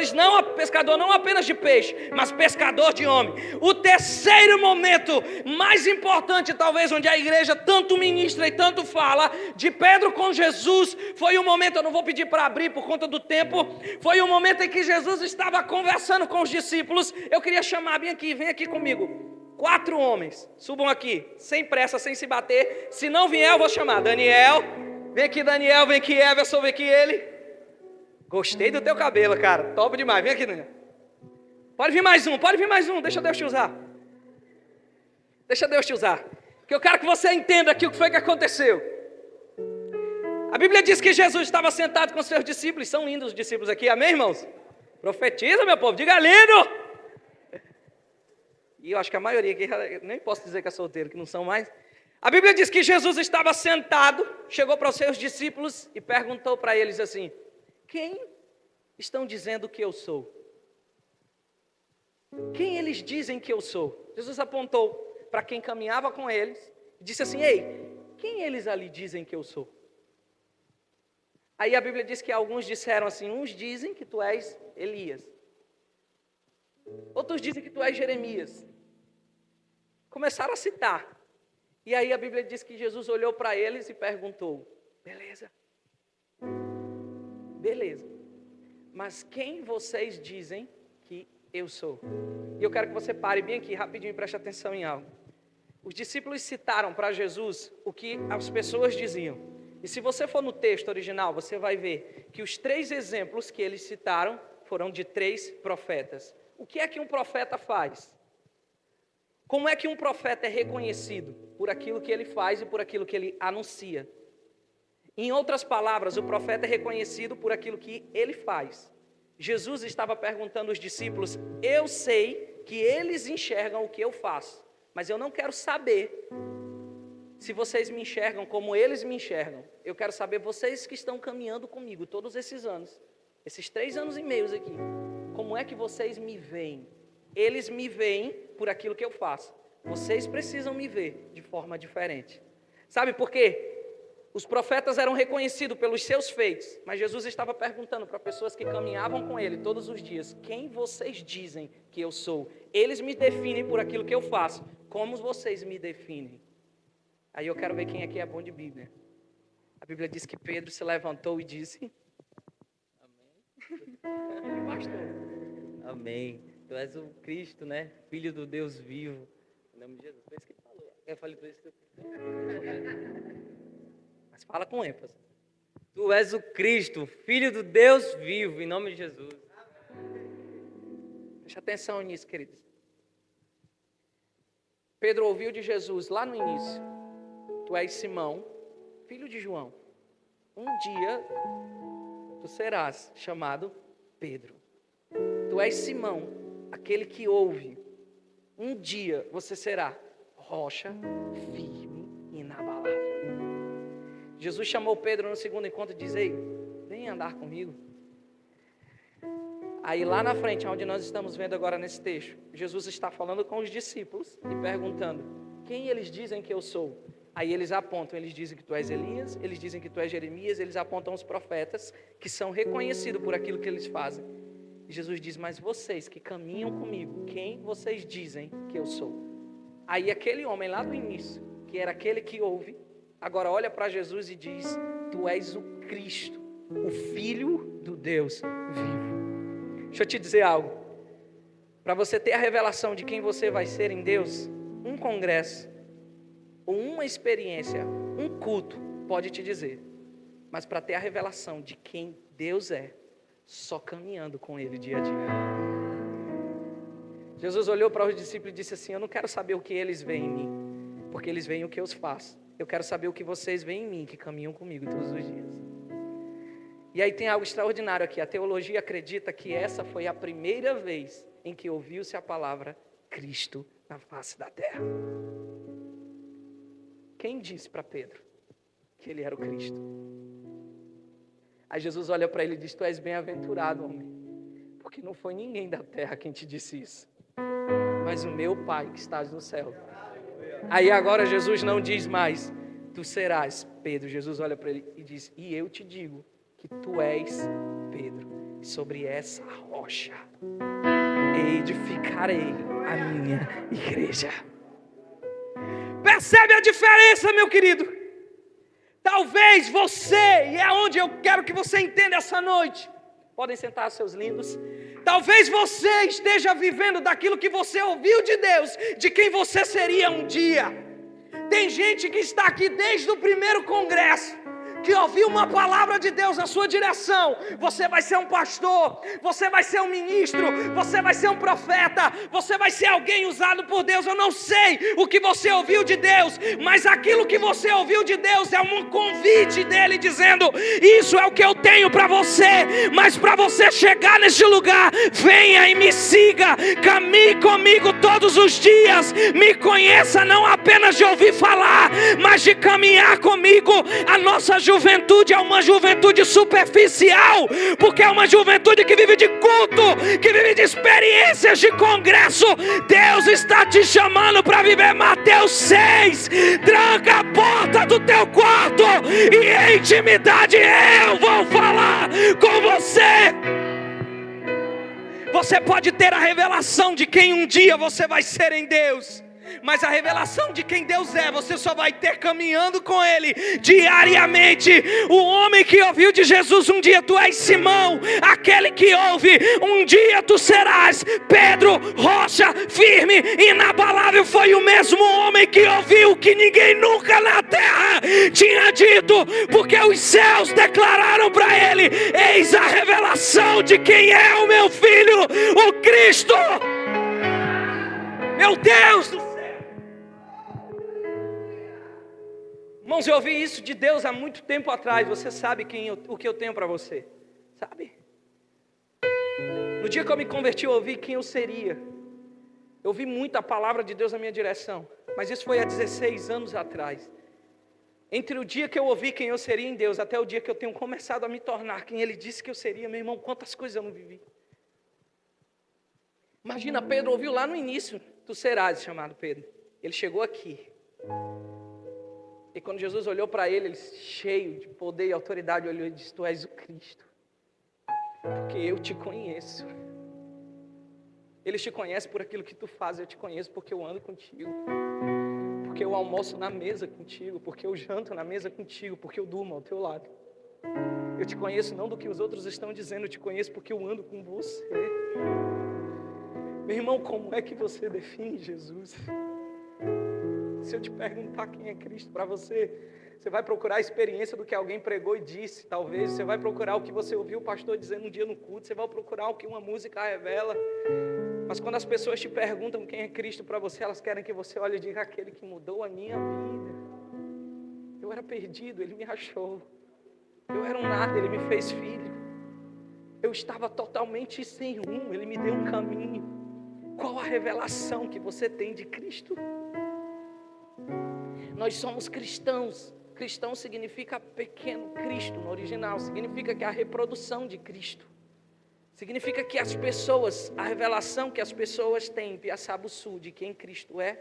não apenas de peixe, mas pescador de homem. O terceiro momento, mais importante talvez, onde a igreja tanto ministra e tanto fala, de Pedro com Jesus, foi o momento, eu não vou pedir para abrir por conta do tempo, foi o momento em que Jesus estava conversando com os discípulos. Eu queria chamar bem aqui, vem aqui comigo. 4 homens, subam aqui, sem pressa, sem se bater. Se não vier, eu vou chamar. Daniel, vem aqui Daniel, vem aqui Everson, vem aqui ele. Gostei do teu cabelo, cara, top demais, vem aqui Daniel. Pode vir mais um, deixa Deus te usar. Deixa Deus te usar. Que eu quero que você entenda aqui o que foi que aconteceu. A Bíblia diz que Jesus estava sentado com seus discípulos. São lindos os discípulos aqui, amém, irmãos? Profetiza, meu povo, diga lindo! E eu acho que a maioria aqui, nem posso dizer que é solteiro, que não são mais. A Bíblia diz que Jesus estava sentado, chegou para os seus discípulos e perguntou para eles assim: quem estão dizendo que eu sou? Quem eles dizem que eu sou? Jesus apontou para quem caminhava com eles, e disse assim: ei, quem eles ali dizem que eu sou? Aí a Bíblia diz que alguns disseram assim: uns dizem que tu és Elias, outros dizem que tu és Jeremias. Começaram a citar. E aí a Bíblia diz que Jesus olhou para eles e perguntou: beleza, mas quem vocês dizem que eu sou? E eu quero que você pare bem aqui rapidinho e preste atenção em algo. Os discípulos citaram para Jesus o que as pessoas diziam. E se você for no texto original, você vai ver que os 3 exemplos que eles citaram foram de 3 profetas. O que é que um profeta faz? Como é que um profeta é reconhecido? Por aquilo que ele faz e por aquilo que ele anuncia. Em outras palavras, o profeta é reconhecido por aquilo que ele faz. Jesus estava perguntando aos discípulos: eu sei que eles enxergam o que eu faço, mas eu não quero saber se vocês me enxergam como eles me enxergam. Eu quero saber, vocês que estão caminhando comigo todos esses anos, esses 3 anos e meio aqui, como é que vocês me veem? Eles me veem por aquilo que eu faço. Vocês precisam me ver de forma diferente. Sabe por quê? Os profetas eram reconhecidos pelos seus feitos, mas Jesus estava perguntando para pessoas que caminhavam com ele todos os dias: quem vocês dizem que eu sou? Eles me definem por aquilo que eu faço. Como vocês me definem? Aí eu quero ver quem aqui é bom de Bíblia. A Bíblia diz que Pedro se levantou e disse: amém. Pastor. Amém. Tu és o Cristo, né? Filho do Deus vivo. Em nome de Jesus. Foi isso que ele falou. Eu falei por isso que Mas fala com ênfase. Tu és o Cristo, Filho do Deus vivo, em nome de Jesus. Preste atenção nisso, queridos. Pedro ouviu de Jesus lá no início: tu és Simão, filho de João. Um dia tu serás chamado Pedro. Tu és Simão, aquele que ouve. Um dia você será rocha firme e inabalável. Jesus chamou Pedro no segundo encontro e disse: ei, vem andar comigo. Aí lá na frente, onde nós estamos vendo agora nesse texto, Jesus está falando com os discípulos e perguntando: quem eles dizem que eu sou? Aí eles apontam, eles dizem que tu és Elias, eles dizem que tu és Jeremias, eles apontam os profetas que são reconhecidos por aquilo que eles fazem. E Jesus diz: mas vocês que caminham comigo, quem vocês dizem que eu sou? Aí aquele homem lá do início, que era aquele que ouve, agora olha para Jesus e diz: tu és o Cristo, o Filho do Deus vivo. Deixa eu te dizer algo. Para você ter a revelação de quem você vai ser em Deus, um congresso, ou uma experiência, um culto, pode te dizer. Mas para ter a revelação de quem Deus é, só caminhando com Ele dia a dia. Jesus olhou para os discípulos e disse assim: eu não quero saber o que eles veem em mim, porque eles veem o que eu faço. Eu quero saber o que vocês veem em mim, que caminham comigo todos os dias. E aí tem algo extraordinário aqui. A teologia acredita que essa foi a primeira vez em que ouviu-se a palavra Cristo na face da terra. Quem disse para Pedro que ele era o Cristo? Aí Jesus olha para ele e diz: tu és bem-aventurado, homem, porque não foi ninguém da terra quem te disse isso, mas o meu Pai que estás no céu. Aí agora Jesus não diz mais: tu serás Pedro. Jesus olha para ele e diz: e eu te digo que tu és Pedro, e sobre essa rocha edificarei a minha igreja. Percebe a diferença, meu querido? Talvez você, e é onde eu quero que você entenda essa noite, podem sentar, seus lindos. Talvez você esteja vivendo daquilo que você ouviu de Deus, de quem você seria um dia. Tem gente que está aqui desde o primeiro congresso, que ouviu uma palavra de Deus na sua direção: você vai ser um pastor, você vai ser um ministro, você vai ser um profeta, você vai ser alguém usado por Deus. Eu não sei o que você ouviu de Deus, mas aquilo que você ouviu de Deus é um convite dele dizendo: isso é o que eu tenho para você, mas para você chegar neste lugar, venha e me siga, caminhe comigo todos os dias, me conheça não apenas de ouvir falar, mas de caminhar comigo. A nossa juventude é uma juventude superficial, porque é uma juventude que vive de culto, que vive de experiências de congresso. Deus está te chamando para viver Mateus 6. Tranca a porta do teu quarto e em intimidade eu vou falar com você. Você pode ter a revelação de quem um dia você vai ser em Deus, mas a revelação de quem Deus é, você só vai ter caminhando com Ele diariamente. O homem que ouviu de Jesus, um dia tu és Simão, aquele que ouve, um dia tu serás Pedro, rocha firme, inabalável. Foi o mesmo homem que ouviu que ninguém nunca na terra tinha dito, porque os céus declararam para ele: eis a revelação de quem é o meu filho, o Cristo. Meu Deus do céu! Irmãos, eu ouvi isso de Deus há muito tempo atrás. Você sabe o que eu tenho para você? Sabe? No dia que eu me converti, eu ouvi quem eu seria. Eu ouvi muita palavra de Deus na minha direção, mas isso foi há 16 anos atrás. Entre o dia que eu ouvi quem eu seria em Deus, até o dia que eu tenho começado a me tornar quem Ele disse que eu seria, meu irmão, quantas coisas eu não vivi. Imagina, Pedro ouviu lá no início: tu serás chamado Pedro. Ele chegou aqui. E quando Jesus olhou para ele, cheio de poder e autoridade, olhou e disse: tu és o Cristo, porque eu te conheço. Ele te conhece por aquilo que tu fazes. Eu te conheço porque eu ando contigo, porque eu almoço na mesa contigo, porque eu janto na mesa contigo, porque eu durmo ao teu lado. Eu te conheço não do que os outros estão dizendo, eu te conheço porque eu ando com você. Meu irmão, como é que você define Jesus? Se eu te perguntar quem é Cristo para você, você vai procurar a experiência do que alguém pregou e disse, talvez. Você vai procurar o que você ouviu o pastor dizendo um dia no culto. Você vai procurar o que uma música revela. Mas quando as pessoas te perguntam quem é Cristo para você, elas querem que você olhe e diga: aquele que mudou a minha vida. Eu era perdido, Ele me achou. Eu era um nada, Ele me fez filho. Eu estava totalmente sem rumo, Ele me deu um caminho. Qual a revelação que você tem de Cristo? Nós somos cristãos. Cristão significa pequeno Cristo no original. Significa que é a reprodução de Cristo. Significa que as pessoas, a revelação que as pessoas têm via Sabuçu de quem Cristo é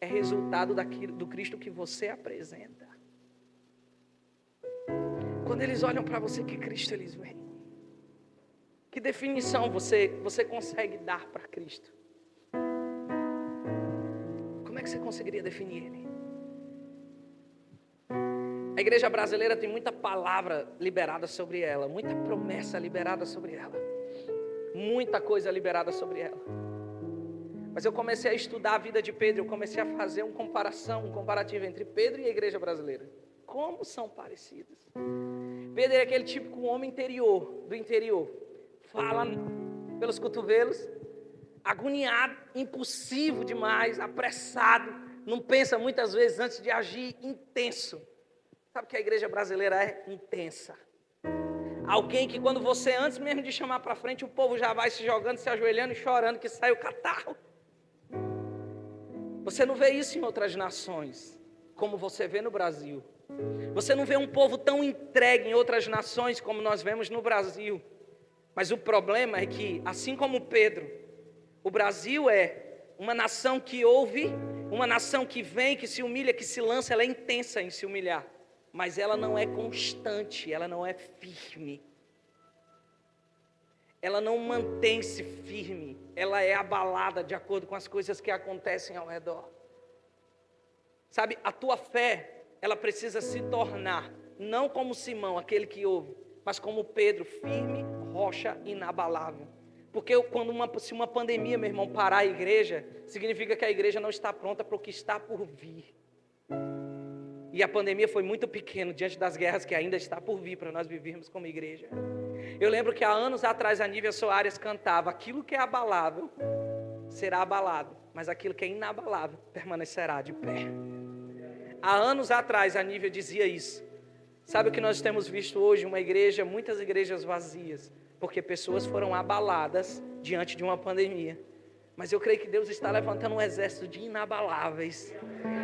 resultado do Cristo que você apresenta. Quando eles olham para você, que Cristo eles veem? Que definição você consegue dar para Cristo? Como é que você conseguiria definir Ele? A igreja brasileira tem muita palavra liberada sobre ela, muita promessa liberada sobre ela, muita coisa liberada sobre ela. Mas eu comecei a estudar a vida de Pedro, eu comecei a fazer um comparativo entre Pedro e a igreja brasileira. Como são parecidas. Pedro é aquele típico homem do interior, fala pelos cotovelos, agoniado, impulsivo demais, apressado, não pensa muitas vezes antes de agir, intenso. Sabe que a igreja brasileira é intensa. Alguém que quando você, antes mesmo de chamar para frente, o povo já vai se jogando, se ajoelhando e chorando que sai o catarro. Você não vê isso em outras nações, como você vê no Brasil. Você não vê um povo tão entregue em outras nações como nós vemos no Brasil. Mas o problema é que, assim como Pedro, o Brasil é uma nação que ouve, uma nação que vem, que se humilha, que se lança, ela é intensa em se humilhar. Mas ela não é constante, ela não é firme. Ela não mantém-se firme, ela é abalada de acordo com as coisas que acontecem ao redor. Sabe, a tua fé, ela precisa se tornar, não como Simão, aquele que ouve, mas como Pedro, firme, rocha inabalável. Porque se uma pandemia, meu irmão, parar a igreja, significa que a igreja não está pronta para o que está por vir. E a pandemia foi muito pequena diante das guerras que ainda está por vir para nós vivermos como igreja. Eu lembro que há anos atrás a Nívia Soares cantava: aquilo que é abalável será abalado, mas aquilo que é inabalável permanecerá de pé. Há anos atrás a Nívia dizia isso. Sabe o que nós temos visto hoje? Muitas igrejas vazias, porque pessoas foram abaladas diante de uma pandemia. Mas eu creio que Deus está levantando um exército de inabaláveis,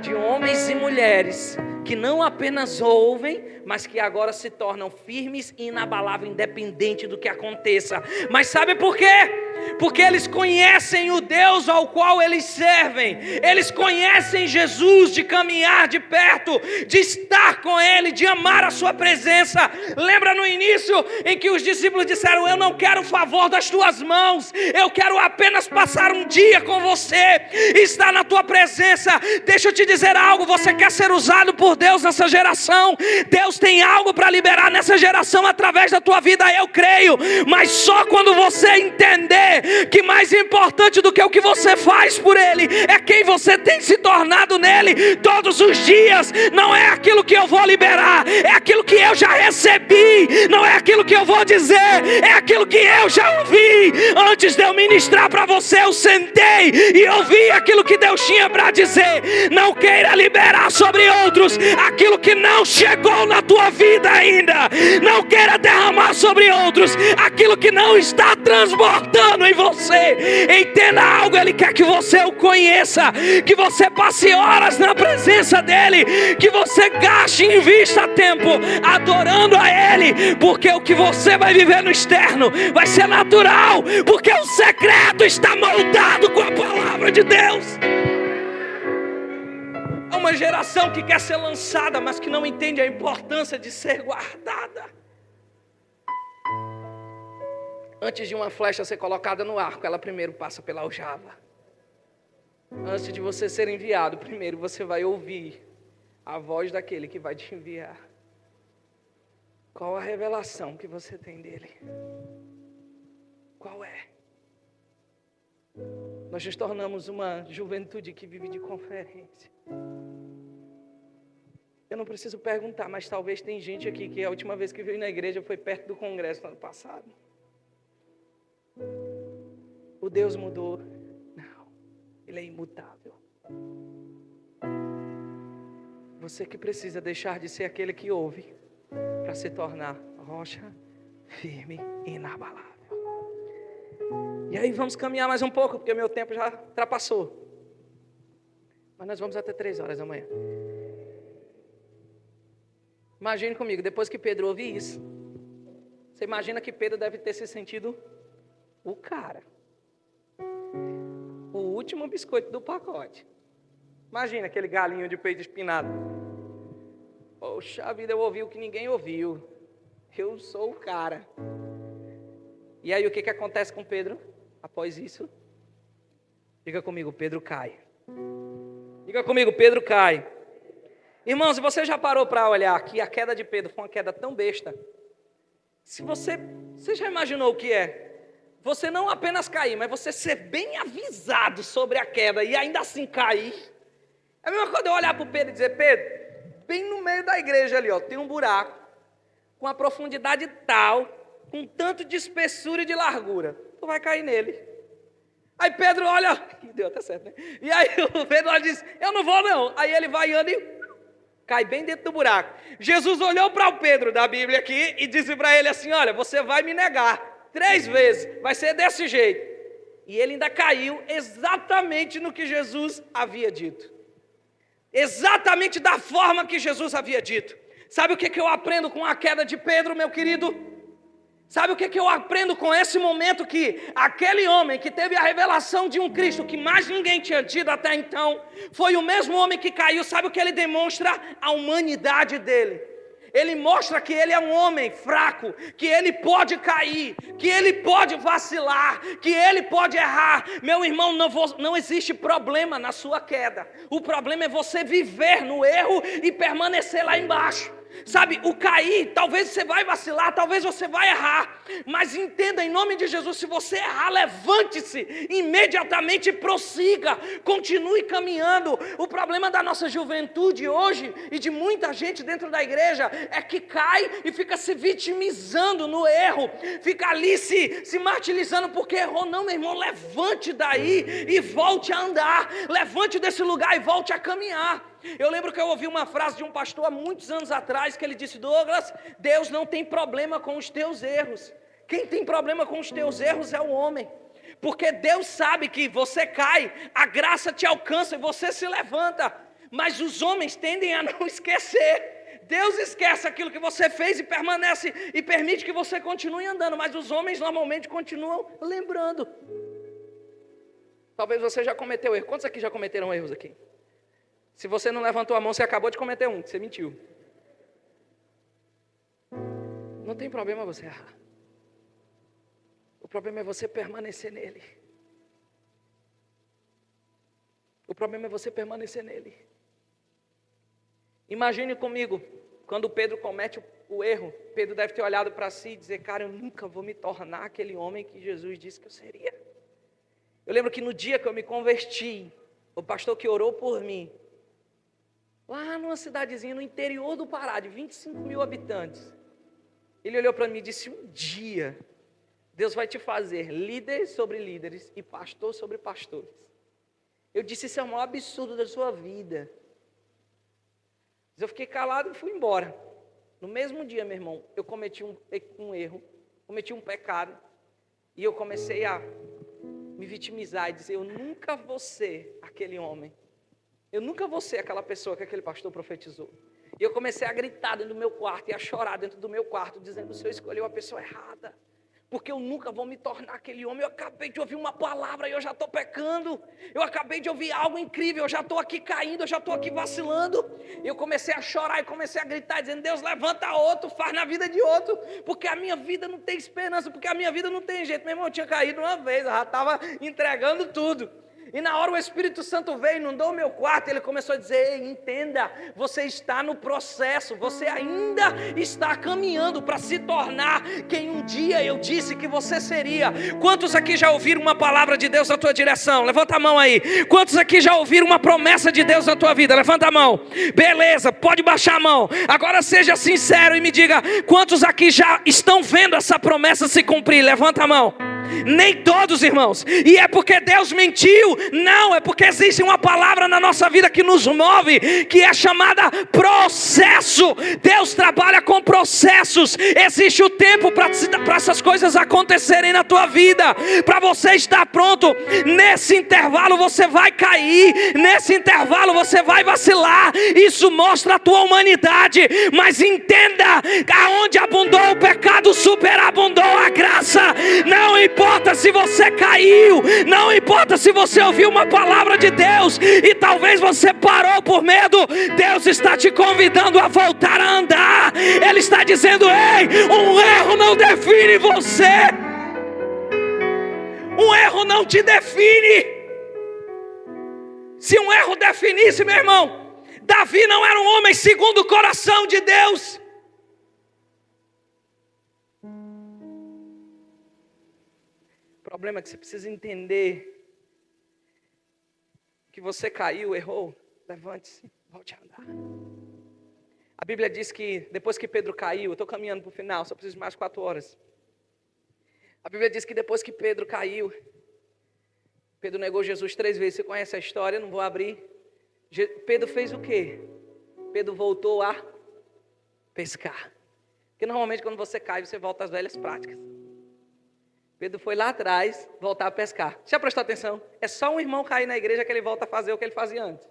de homens e mulheres que não apenas ouvem, mas que agora se tornam firmes e inabaláveis, independente do que aconteça. Mas sabe por quê? Porque eles conhecem o Deus ao qual eles servem. Eles conhecem Jesus, de caminhar de perto, de estar com Ele, de amar a sua presença. Lembra no início em que os discípulos disseram: eu não quero o favor das tuas mãos, eu quero apenas passar um dia com você, estar na tua presença. Deixa eu te dizer algo, você quer ser usado por Deus nessa geração? Deus tem algo para liberar nessa geração através da tua vida, eu creio. Mas só quando você entender que mais importante do que o que você faz por Ele é quem você tem se tornado nele todos os dias. Não é aquilo que eu vou liberar, é aquilo que eu já recebi. Não é aquilo que eu vou dizer, é aquilo que eu já ouvi. Antes de eu ministrar para você, eu sentei e ouvi aquilo que Deus tinha para dizer. Não queira liberar sobre outros aquilo que não chegou na tua vida ainda. Não queira derramar sobre outros aquilo que não está transbordando em você. Entenda algo, Ele quer que você o conheça, que você passe horas na presença dEle, que você gaste e invista tempo adorando a Ele, porque o que você vai viver no externo vai ser natural, porque o secreto está moldado com a palavra de Deus. É uma geração que quer ser lançada, mas que não entende a importância de ser guardada. Antes de uma flecha ser colocada no arco, ela primeiro passa pela aljava. Antes de você ser enviado, primeiro você vai ouvir a voz daquele que vai te enviar. Qual a revelação que você tem dele? Qual é? Nós nos tornamos uma juventude que vive de conferência. Eu não preciso perguntar, mas talvez tem gente aqui que a última vez que veio na igreja foi perto do congresso no ano passado. O Deus mudou? Não, Ele é imutável. Você que precisa deixar de ser aquele que ouve para se tornar rocha firme e inabalável. E aí vamos caminhar mais um pouco, porque meu tempo já ultrapassou. Mas nós vamos até 3 horas da manhã. Imagine comigo, depois que Pedro ouve isso, você imagina que Pedro deve ter se sentido o cara, o último biscoito do pacote. Imagina aquele galinho de peito espinado. Poxa vida, eu ouvi o que ninguém ouviu. Eu sou o cara. E aí o que acontece com Pedro? Após isso, diga comigo, Pedro cai. Diga comigo, Pedro cai. Irmãos, você já parou para olhar que a queda de Pedro foi uma queda tão besta? Se você já imaginou o que é? Você não apenas cair, mas você ser bem avisado sobre a queda e ainda assim cair. É a mesma coisa eu olhar para o Pedro e dizer: Pedro, bem no meio da igreja ali, ó, tem um buraco com a profundidade tal, com tanto de espessura e de largura. Tu vai cair nele. Aí Pedro olha, deu até certo, né? E aí o Pedro olha e diz: eu não vou não. Aí ele vai andando e cai bem dentro do buraco. Jesus olhou para o Pedro da Bíblia aqui e disse para ele assim: olha, você vai me negar 3 vezes, vai ser desse jeito. E ele ainda caiu exatamente no que Jesus havia dito. Exatamente da forma que Jesus havia dito. Sabe o que eu aprendo com a queda de Pedro, meu querido? Sabe o que eu aprendo com esse momento? Que aquele homem que teve a revelação de um Cristo que mais ninguém tinha tido até então, foi o mesmo homem que caiu. Sabe o que ele demonstra? A humanidade dele. Ele mostra que ele é um homem fraco, que ele pode cair, que ele pode vacilar, que ele pode errar. Meu irmão, não existe problema na sua queda. O problema é você viver no erro e permanecer lá embaixo. Sabe, o cair, talvez você vai vacilar, talvez você vai errar, mas entenda em nome de Jesus, se você errar, levante-se imediatamente e prossiga, continue caminhando. O problema da nossa juventude hoje e de muita gente dentro da igreja é que cai e fica se vitimizando no erro, fica ali se martirizando porque errou. Não, meu irmão, levante daí e volte a andar, levante desse lugar e volte a caminhar. Eu lembro que eu ouvi uma frase de um pastor há muitos anos atrás, que ele disse: Douglas, Deus não tem problema com os teus erros. Quem tem problema com os teus erros é o homem. Porque Deus sabe que você cai, a graça te alcança e você se levanta. Mas os homens tendem a não esquecer. Deus esquece aquilo que você fez e permanece e permite que você continue andando. Mas os homens normalmente continuam lembrando. Talvez você já cometeu erro. Quantos aqui já cometeram erros aqui? Se você não levantou a mão, você acabou de cometer um, que você mentiu. Não tem problema você errar. O problema é você permanecer nele. O problema é você permanecer nele. Imagine comigo, quando Pedro comete o erro, Pedro deve ter olhado para si e dizer, cara, eu nunca vou me tornar aquele homem que Jesus disse que eu seria. Eu lembro que no dia que eu me converti, o pastor que orou por mim, lá numa cidadezinha no interior do Pará, de 25 mil habitantes, ele olhou para mim e disse, um dia, Deus vai te fazer líder sobre líderes e pastor sobre pastores. Eu disse, isso é o maior absurdo da sua vida. Mas eu fiquei calado e fui embora. No mesmo dia, meu irmão, eu cometi um erro, cometi um pecado, e eu comecei a me vitimizar e dizer, eu nunca vou ser aquele homem. Eu nunca vou ser aquela pessoa que aquele pastor profetizou. E eu comecei a gritar dentro do meu quarto e a chorar dentro do meu quarto, dizendo, o Senhor escolheu a pessoa errada. Porque eu nunca vou me tornar aquele homem. Eu acabei de ouvir uma palavra e eu já estou pecando. Eu acabei de ouvir algo incrível, eu já estou aqui caindo, eu já estou aqui vacilando. Eu comecei a chorar e comecei a gritar, dizendo, Deus, levanta outro, faz na vida de outro. Porque a minha vida não tem esperança, porque a minha vida não tem jeito. Meu irmão, eu tinha caído uma vez, eu já estava entregando tudo. E na hora o Espírito Santo veio, inundou o meu quarto, ele começou a dizer, ei, entenda, você está no processo, você ainda está caminhando para se tornar quem um dia eu disse que você seria. Quantos aqui já ouviram uma palavra de Deus na tua direção? Levanta a mão aí. Quantos aqui já ouviram uma promessa de Deus na tua vida? Levanta a mão. Beleza, pode baixar a mão. Agora seja sincero e me diga, quantos aqui já estão vendo essa promessa se cumprir? Levanta a mão. Nem todos, irmãos. E é porque Deus mentiu? Não, é porque existe uma palavra na nossa vida que nos move, que é chamada processo. Deus trabalha com processos. Existe o tempo para essas coisas acontecerem na tua vida, para você estar pronto. Nesse intervalo você vai cair, nesse intervalo você vai vacilar. Isso mostra a tua humanidade. Mas entenda, aonde abundou o pecado, superabundou a graça. Não importa se você caiu, não importa se você ouviu uma palavra de Deus e talvez você parou por medo, Deus está te convidando a voltar a andar. Ele está dizendo, ei, um erro não define você, um erro não te define. Se um erro definisse, meu irmão, Davi não era um homem segundo o coração de Deus. O problema é que você precisa entender que você caiu, errou, levante-se, volte a andar. A Bíblia diz que depois que Pedro caiu, eu estou caminhando para o final, só preciso de mais 4 horas. A Bíblia diz que depois que Pedro caiu, Pedro negou Jesus 3 vezes. Você conhece a história, não vou abrir. Pedro fez o quê? Pedro voltou a pescar. Porque normalmente quando você cai, você volta às velhas práticas. Pedro foi lá atrás voltar a pescar. Já prestou atenção? É só um irmão cair na igreja que ele volta a fazer o que ele fazia antes.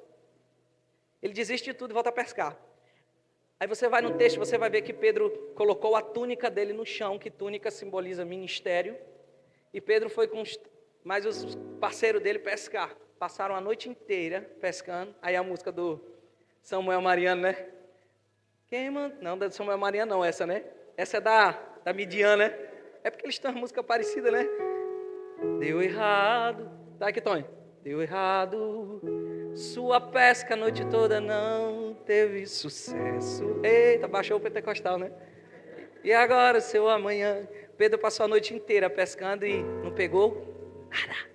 Ele desiste de tudo e volta a pescar. Aí você vai no texto, você vai ver que Pedro colocou a túnica dele no chão, que túnica simboliza ministério. E Pedro foi com mais os parceiros dele pescar. Passaram a noite inteira pescando. Aí a música do Samuel Mariano, né? Quem manda? Não, da Samuel Mariano não, essa, né? Essa é da Midian, né? É porque eles têm uma música parecida, né? Deu errado. Tá aqui, Tony. Deu errado. Sua pesca a noite toda não teve sucesso. Eita, baixou o pentecostal, né? E agora, seu amanhã? Pedro passou a noite inteira pescando e não pegou nada.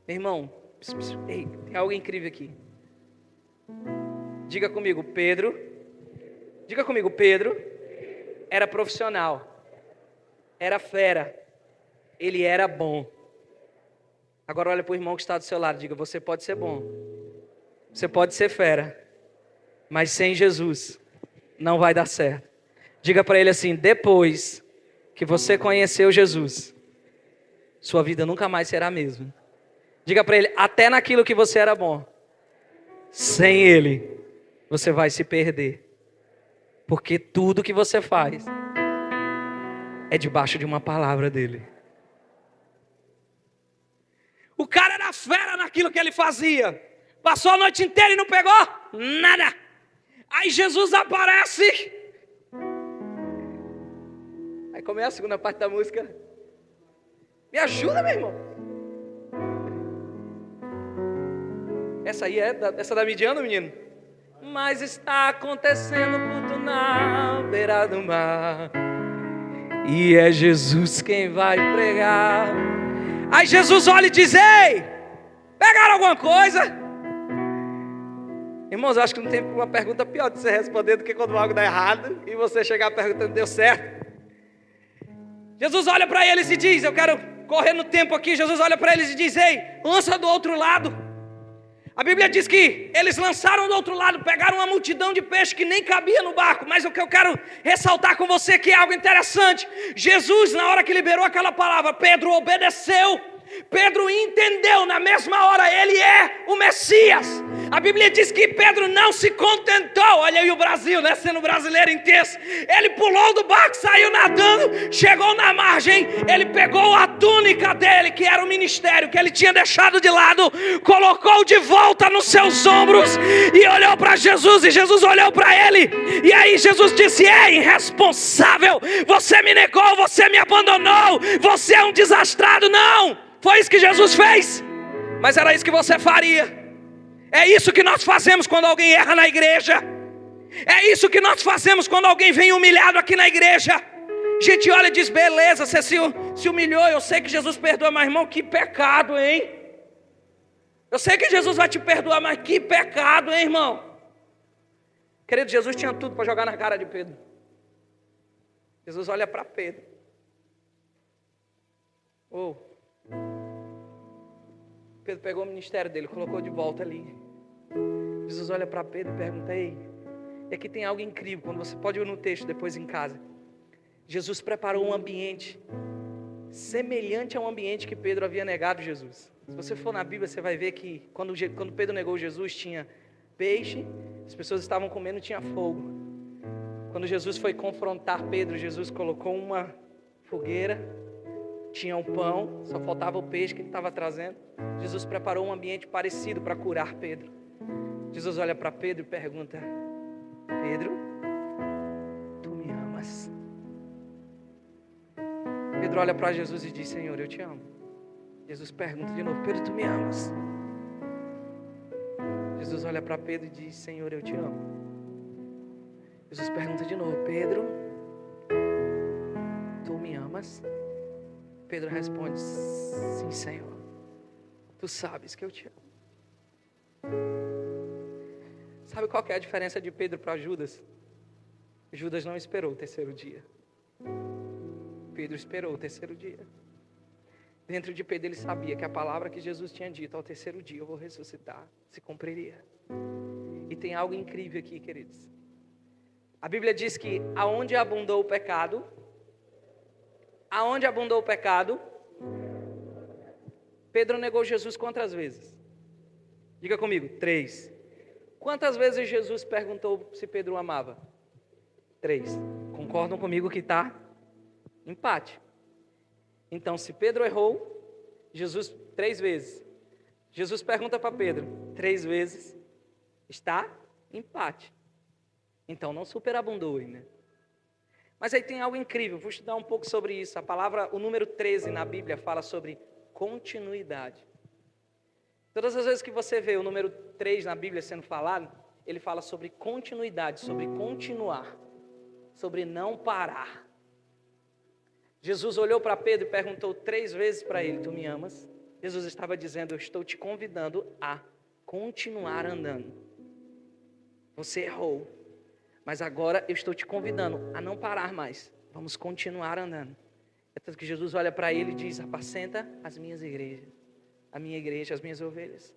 Meu irmão, ei, tem algo incrível aqui. Diga comigo, Pedro. Diga comigo, Pedro era profissional. Era fera, ele era bom. Agora olha para o irmão que está do seu lado, diga, você pode ser bom, você pode ser fera, mas sem Jesus não vai dar certo. Diga para ele assim, depois que você conheceu Jesus, sua vida nunca mais será a mesma. Diga para ele, até naquilo que você era bom, sem ele, você vai se perder. Porque tudo que você faz é debaixo de uma palavra dele. O cara era fera naquilo que ele fazia. Passou a noite inteira e não pegou nada. Aí Jesus aparece. Aí começa a segunda parte da música. Me ajuda, meu irmão. Essa aí essa da Midian, menino? Mas está acontecendo culto na beira do mar. E é Jesus quem vai pregar. Aí Jesus olha e diz, ei, pegaram alguma coisa? Irmãos, eu acho que não tem uma pergunta pior de você responder do que quando algo dá errado e você chegar perguntando, deu certo? Jesus olha para eles e diz, eu quero correr no tempo aqui. Jesus olha para eles e diz, ei, lança do outro lado. A Bíblia diz que eles lançaram do outro lado, pegaram uma multidão de peixe que nem cabia no barco. Mas o que eu quero ressaltar com você que é algo interessante. Jesus, na hora que liberou aquela palavra, Pedro obedeceu. Pedro entendeu na mesma hora, ele é o Messias. A Bíblia diz que Pedro não se contentou. Olha aí o Brasil, né, sendo brasileiro intenso. Ele pulou do barco, saiu nadando, chegou na margem. Ele pegou a túnica dele, que era o ministério que ele tinha deixado de lado, colocou de volta nos seus ombros e olhou para Jesus. E Jesus olhou para ele. E aí Jesus disse, ei, irresponsável, você me negou, você me abandonou, você é um desastrado. Não, foi isso que Jesus fez, mas era isso que você faria. É isso que nós fazemos quando alguém erra na igreja. É isso que nós fazemos quando alguém vem humilhado aqui na igreja. A gente olha e diz, beleza, você se humilhou, eu sei que Jesus perdoa, mas irmão, que pecado, hein? Eu sei que Jesus vai te perdoar, mas que pecado, hein, irmão? Querido, Jesus tinha tudo para jogar na cara de Pedro. Jesus olha para Pedro. Pedro pegou o ministério dele, colocou de volta ali. Jesus olha para Pedro e pergunta, ei, e aqui tem algo incrível, quando você pode ir no texto depois em casa. Jesus preparou um ambiente semelhante ao ambiente que Pedro havia negado Jesus. Se você for na Bíblia, você vai ver que quando Pedro negou Jesus, tinha peixe, as pessoas estavam comendo, tinha fogo. Quando Jesus foi confrontar Pedro, Jesus colocou uma fogueira, tinha um pão, só faltava o peixe que ele estava trazendo. Jesus preparou um ambiente parecido para curar Pedro. Jesus olha para Pedro e pergunta, Pedro, tu me amas? Pedro olha para Jesus e diz, Senhor, eu te amo. Jesus pergunta de novo, Pedro, tu me amas? Jesus olha para Pedro e diz, Senhor, eu te amo. Jesus pergunta de novo, Pedro, tu me amas? Pedro responde, sim, Senhor, tu sabes que eu te amo. Sabe qual que é a diferença de Pedro para Judas? Judas não esperou o terceiro dia. Pedro esperou o terceiro dia. Dentro de Pedro ele sabia que a palavra que Jesus tinha dito, ao terceiro dia eu vou ressuscitar, se cumpriria. E tem algo incrível aqui, queridos. A Bíblia diz que aonde abundou o pecado, Pedro negou Jesus quantas vezes? Diga comigo, 3. Quantas vezes Jesus perguntou se Pedro o amava? 3. Concordam comigo que está empate. Então, se Pedro errou, Jesus 3 vezes. Jesus pergunta para Pedro 3 vezes, está empate. Então, não superabundou ainda. Mas aí tem algo incrível, vou estudar um pouco sobre isso. A palavra, o número 13 na Bíblia fala sobre continuidade. Todas as vezes que você vê o número 3 na Bíblia sendo falado, ele fala sobre continuidade, sobre continuar, sobre não parar. Jesus olhou para Pedro e perguntou 3 vezes para ele, tu me amas? Jesus estava dizendo, eu estou te convidando a continuar andando. Você errou, mas agora eu estou te convidando a não parar mais. Vamos continuar andando. É tanto que Jesus olha para ele e diz, apacenta as minhas igrejas. A minha igreja, as minhas ovelhas.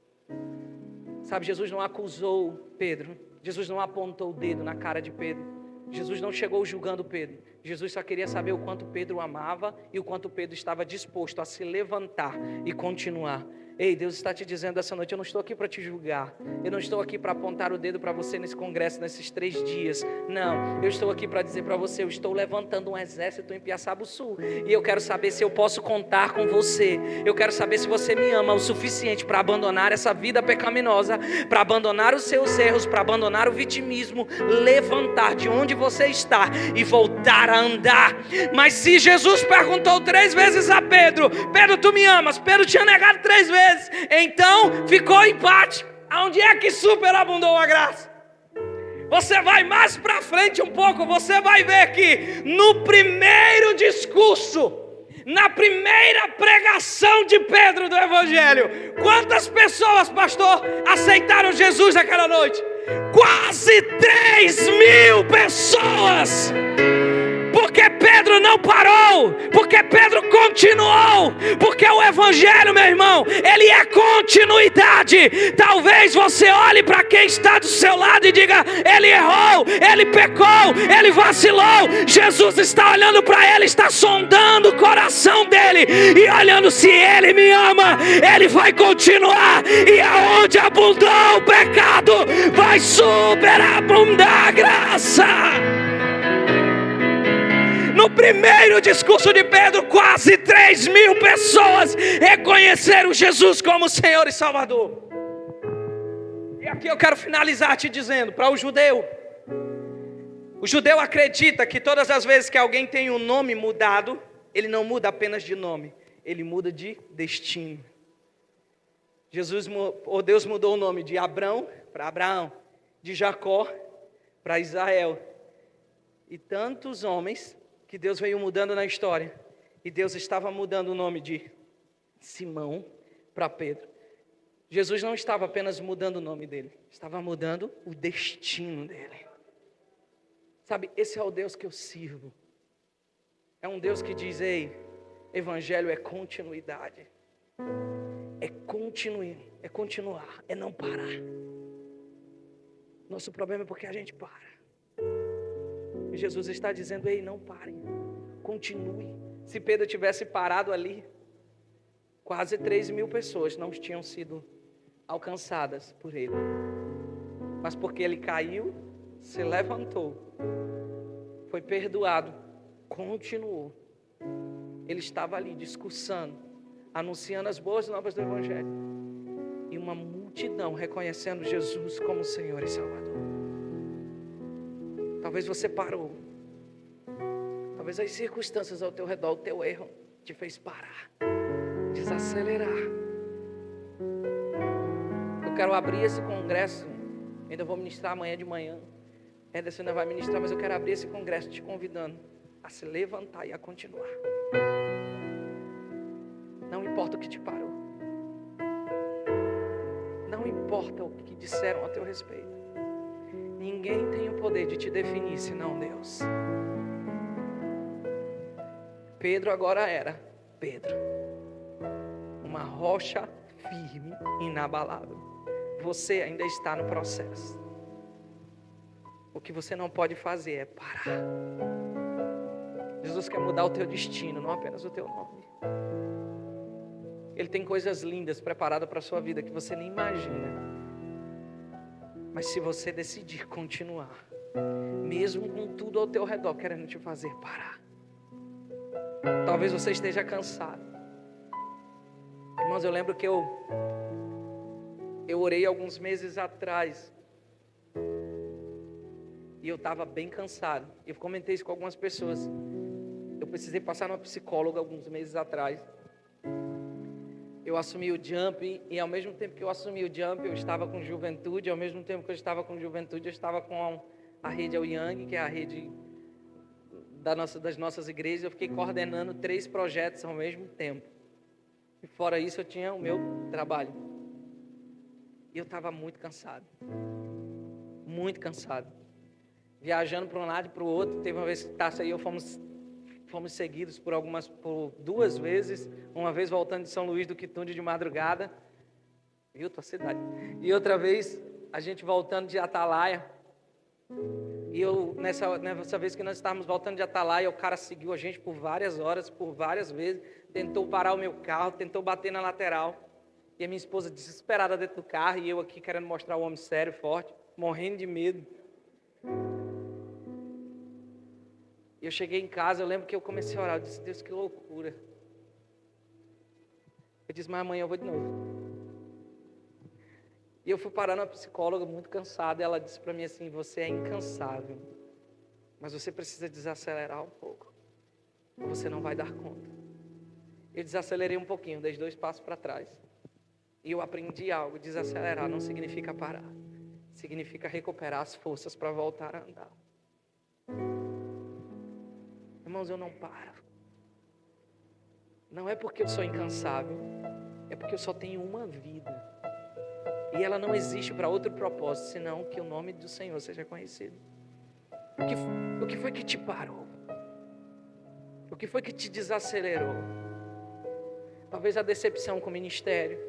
Sabe, Jesus não acusou Pedro. Jesus não apontou o dedo na cara de Pedro. Jesus não chegou julgando Pedro. Jesus só queria saber o quanto Pedro amava e o quanto Pedro estava disposto a se levantar e continuar. Ei, Deus está te dizendo essa noite, eu não estou aqui para te julgar. Eu não estou aqui para apontar o dedo para você nesse congresso, nesses 3 dias. Não, eu estou aqui para dizer para você, eu estou levantando um exército em Piaçabuçu. E eu quero saber se eu posso contar com você. Eu quero saber se você me ama o suficiente para abandonar essa vida pecaminosa, para abandonar os seus erros, para abandonar o vitimismo, levantar de onde você está e voltar a andar. Mas se Jesus perguntou 3 vezes a Pedro, Pedro, tu me amas? Pedro tinha negado 3 vezes. Então ficou empate. Aonde é que superabundou a graça? Você vai mais para frente um pouco, você vai ver que no primeiro discurso, na primeira pregação de Pedro do Evangelho, quantas pessoas, pastor, aceitaram Jesus naquela noite? Quase 3.000 pessoas. Porque Pedro não parou, porque Pedro continuou, porque o Evangelho, meu irmão, ele é continuidade. Talvez você olhe para quem está do seu lado e diga, ele errou, ele pecou, ele vacilou. Jesus está olhando para ele, está sondando o coração dele e olhando se ele me ama, ele vai continuar. E aonde abundou o pecado, vai superabundar a graça. No primeiro discurso de Pedro, quase 3.000 pessoas reconheceram Jesus como Senhor e Salvador. E aqui eu quero finalizar te dizendo, para o judeu acredita que todas as vezes que alguém tem um nome mudado, ele não muda apenas de nome, ele muda de destino. Deus mudou o nome de Abrão para Abraão, de Jacó para Israel. E tantos homens que Deus veio mudando na história. E Deus estava mudando o nome de Simão para Pedro. Jesus não estava apenas mudando o nome dele, estava mudando o destino dele. Sabe, esse é o Deus que eu sirvo. É um Deus que diz, ei, evangelho é continuidade. É continuar, é não parar. Nosso problema é porque a gente para. Jesus está dizendo, ei, não parem, continue. Se Pedro tivesse parado ali, quase 3.000 pessoas não tinham sido alcançadas por ele. Mas porque ele caiu, se levantou, foi perdoado, continuou. Ele estava ali discursando, anunciando as boas novas do Evangelho. E uma multidão reconhecendo Jesus como Senhor e Salvador. Talvez você parou. Talvez as circunstâncias ao teu redor, o teu erro, te fez parar, desacelerar. Eu quero abrir esse congresso. Ainda vou ministrar amanhã de manhã. Ederson ainda vai ministrar, mas eu quero abrir esse congresso te convidando a se levantar e a continuar. Não importa o que te parou. Não importa o que disseram a teu respeito. Ninguém tem o poder de te definir, senão Deus. Pedro agora era Pedro, uma rocha firme, inabalável. Você ainda está no processo. O que você não pode fazer é parar. Jesus quer mudar o teu destino, não apenas o teu nome. Ele tem coisas lindas preparadas para a sua vida que você nem imagina. Mas se você decidir continuar, mesmo com tudo ao teu redor querendo te fazer parar, talvez você esteja cansado. Irmãos, eu lembro que eu orei alguns meses atrás e eu estava bem cansado. Eu comentei isso com algumas pessoas. Eu precisei passar numa psicóloga alguns meses atrás. Eu assumi o Jump e ao mesmo tempo que eu assumi o Jump, eu estava com juventude. Ao mesmo tempo que eu estava com juventude, eu estava com a rede ao Yang, que é a rede das nossas igrejas. Eu fiquei coordenando 3 projetos ao mesmo tempo. E fora isso, eu tinha o meu trabalho. E eu estava muito cansado. Muito cansado. Viajando para um lado e para o outro. Teve uma vez que Tássia e eu fomos seguidos por 2 vezes. Uma vez voltando de São Luís do Quitunda de madrugada. Viu, tua cidade? E outra vez, a gente voltando de Atalaia. E eu, nessa vez que nós estávamos voltando de Atalaia, o cara seguiu a gente por várias horas, por várias vezes, tentou parar o meu carro, tentou bater na lateral. E a minha esposa desesperada dentro do carro, e eu aqui querendo mostrar o homem sério, forte, morrendo de medo. E eu cheguei em casa, eu lembro que eu comecei a orar, eu disse, Deus, que loucura. Eu disse, mas amanhã eu vou de novo. E eu fui parar numa psicóloga muito cansada, e ela disse para mim assim, você é incansável, mas você precisa desacelerar um pouco, ou você não vai dar conta. Eu desacelerei um pouquinho, dei 2 passos para trás. E eu aprendi algo, desacelerar não significa parar, significa recuperar as forças para voltar a andar. Irmãos, eu não paro. Não é porque eu sou incansável, é porque eu só tenho uma vida. E ela não existe para outro propósito, senão que o nome do Senhor seja conhecido. O que foi que te parou? O que foi que te desacelerou? Talvez a decepção com o ministério.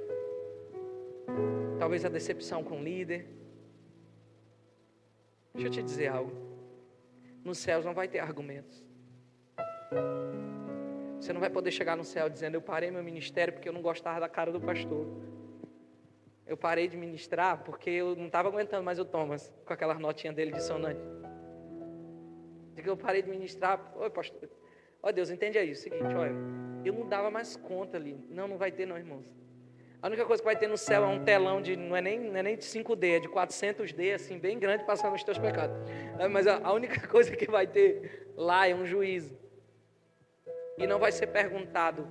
Talvez a decepção com o líder. Deixa eu te dizer algo. Nos céus não vai ter argumentos. Você não vai poder chegar no céu dizendo, eu parei meu ministério porque eu não gostava da cara do pastor. Eu parei de ministrar porque eu não estava aguentando mais o Thomas, com aquelas notinhas dele dissonante. Digo, eu parei de ministrar, oi pastor, ó Deus, entende aí, o seguinte, olha, eu não dava mais conta ali. Não vai ter não, irmãos. A única coisa que vai ter no céu é um telão de, não é nem de 5D, é de 400D, assim, bem grande, passando os teus pecados. Mas a única coisa que vai ter lá é um juízo. E não vai ser perguntado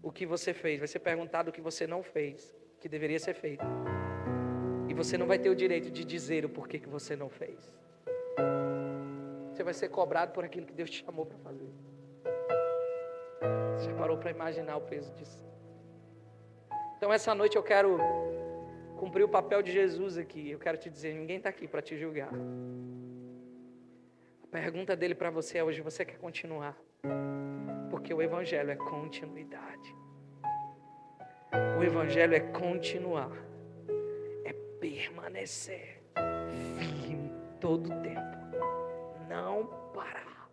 o que você fez, vai ser perguntado o que você não fez, que deveria ser feito. E você não vai ter o direito de dizer o porquê que você não fez. Você vai ser cobrado por aquilo que Deus te chamou para fazer. Você já parou para imaginar o peso disso? Então essa noite eu quero cumprir o papel de Jesus aqui. Eu quero te dizer, ninguém está aqui para te julgar. A pergunta dele para você é hoje, você quer continuar? Porque o Evangelho é continuidade. O Evangelho é continuar. É permanecer firme todo o tempo. Não parar.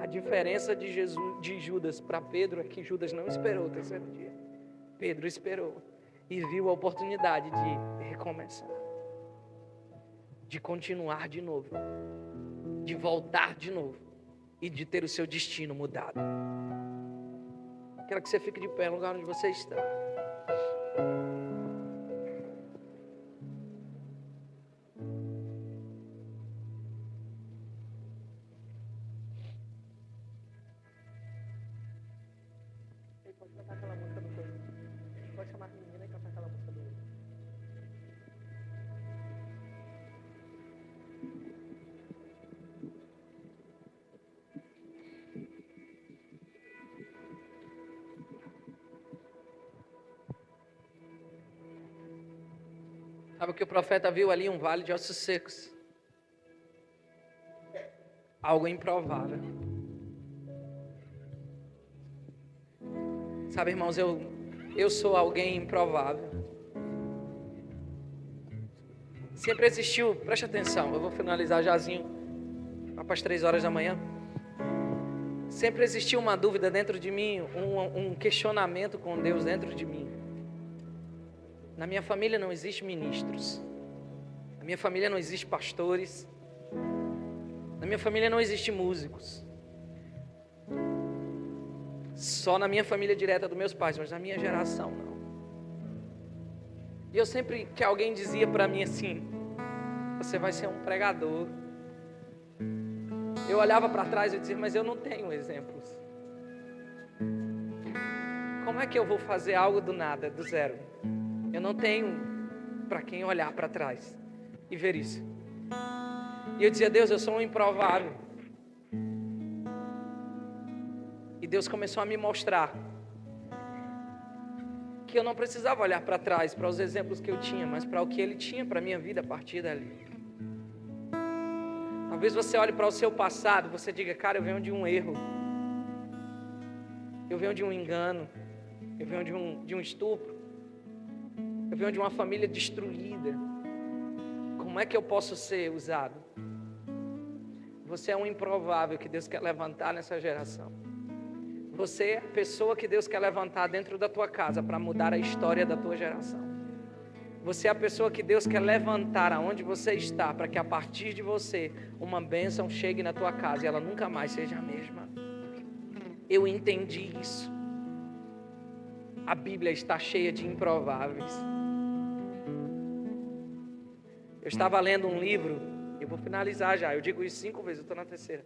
A diferença de Judas para Pedro é que Judas não esperou o terceiro dia. Pedro esperou e viu a oportunidade de recomeçar, de continuar de novo, de voltar de novo e de ter o seu destino mudado. Quero que você fique de pé no lugar onde você está. Pode cantar aquela música do coisa. Pode chamar a menina e cantar aquela música do outro. Sabe o que o profeta viu ali? Um vale de ossos secos. Algo improvável. Sabe, irmãos, eu sou alguém improvável. Sempre existiu, preste atenção, eu vou finalizar jazinho, lá para as 3 horas da manhã. Sempre existiu uma dúvida dentro de mim, um questionamento com Deus dentro de mim. Na minha família não existe ministros. Na minha família não existe pastores. Na minha família não existe músicos. Só na minha família direta dos meus pais, mas na minha geração não. E eu sempre que alguém dizia para mim assim, você vai ser um pregador. Eu olhava para trás e dizia, mas eu não tenho exemplos. Como é que eu vou fazer algo do nada, do zero? Eu não tenho para quem olhar para trás e ver isso. E eu dizia, Deus, eu sou um improvável. E Deus começou a me mostrar que eu não precisava olhar para trás, para os exemplos que eu tinha, mas para o que Ele tinha para a minha vida a partir dali. Talvez você olhe para o seu passado e você diga, cara, eu venho de um erro. Eu venho de um engano. Eu venho de um estupro. Eu venho de uma família destruída, com Como é que eu posso ser usado? Você é um improvável que Deus quer levantar nessa geração. Você é a pessoa que Deus quer levantar dentro da tua casa para mudar a história da tua geração. Você é a pessoa que Deus quer levantar aonde você está, para que a partir de você uma bênção chegue na tua casa e ela nunca mais seja a mesma. Eu entendi isso. A Bíblia está cheia de improváveis. Eu estava lendo um livro, eu vou finalizar já, eu digo isso 5 vezes, eu estou na 3ª.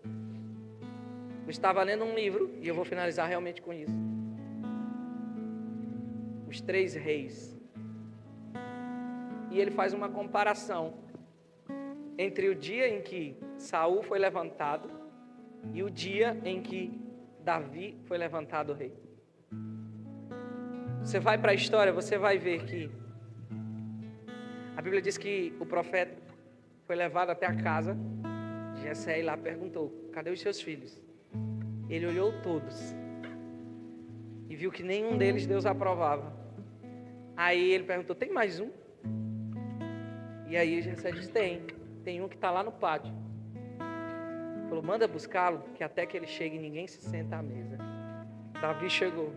Eu estava lendo um livro, e eu vou finalizar realmente com isso. Os 3 reis. E ele faz uma comparação entre o dia em que Saul foi levantado e o dia em que Davi foi levantado rei. Você vai para a história, você vai ver que a Bíblia diz que o profeta foi levado até a casa de Jessé e lá perguntou: cadê os seus filhos? Ele olhou todos e viu que nenhum deles Deus aprovava. Aí ele perguntou: tem mais um? E aí Jessé disse: tem um que está lá no pátio. Ele falou: manda buscá-lo, que até que ele chegue ninguém se senta à mesa. Davi chegou.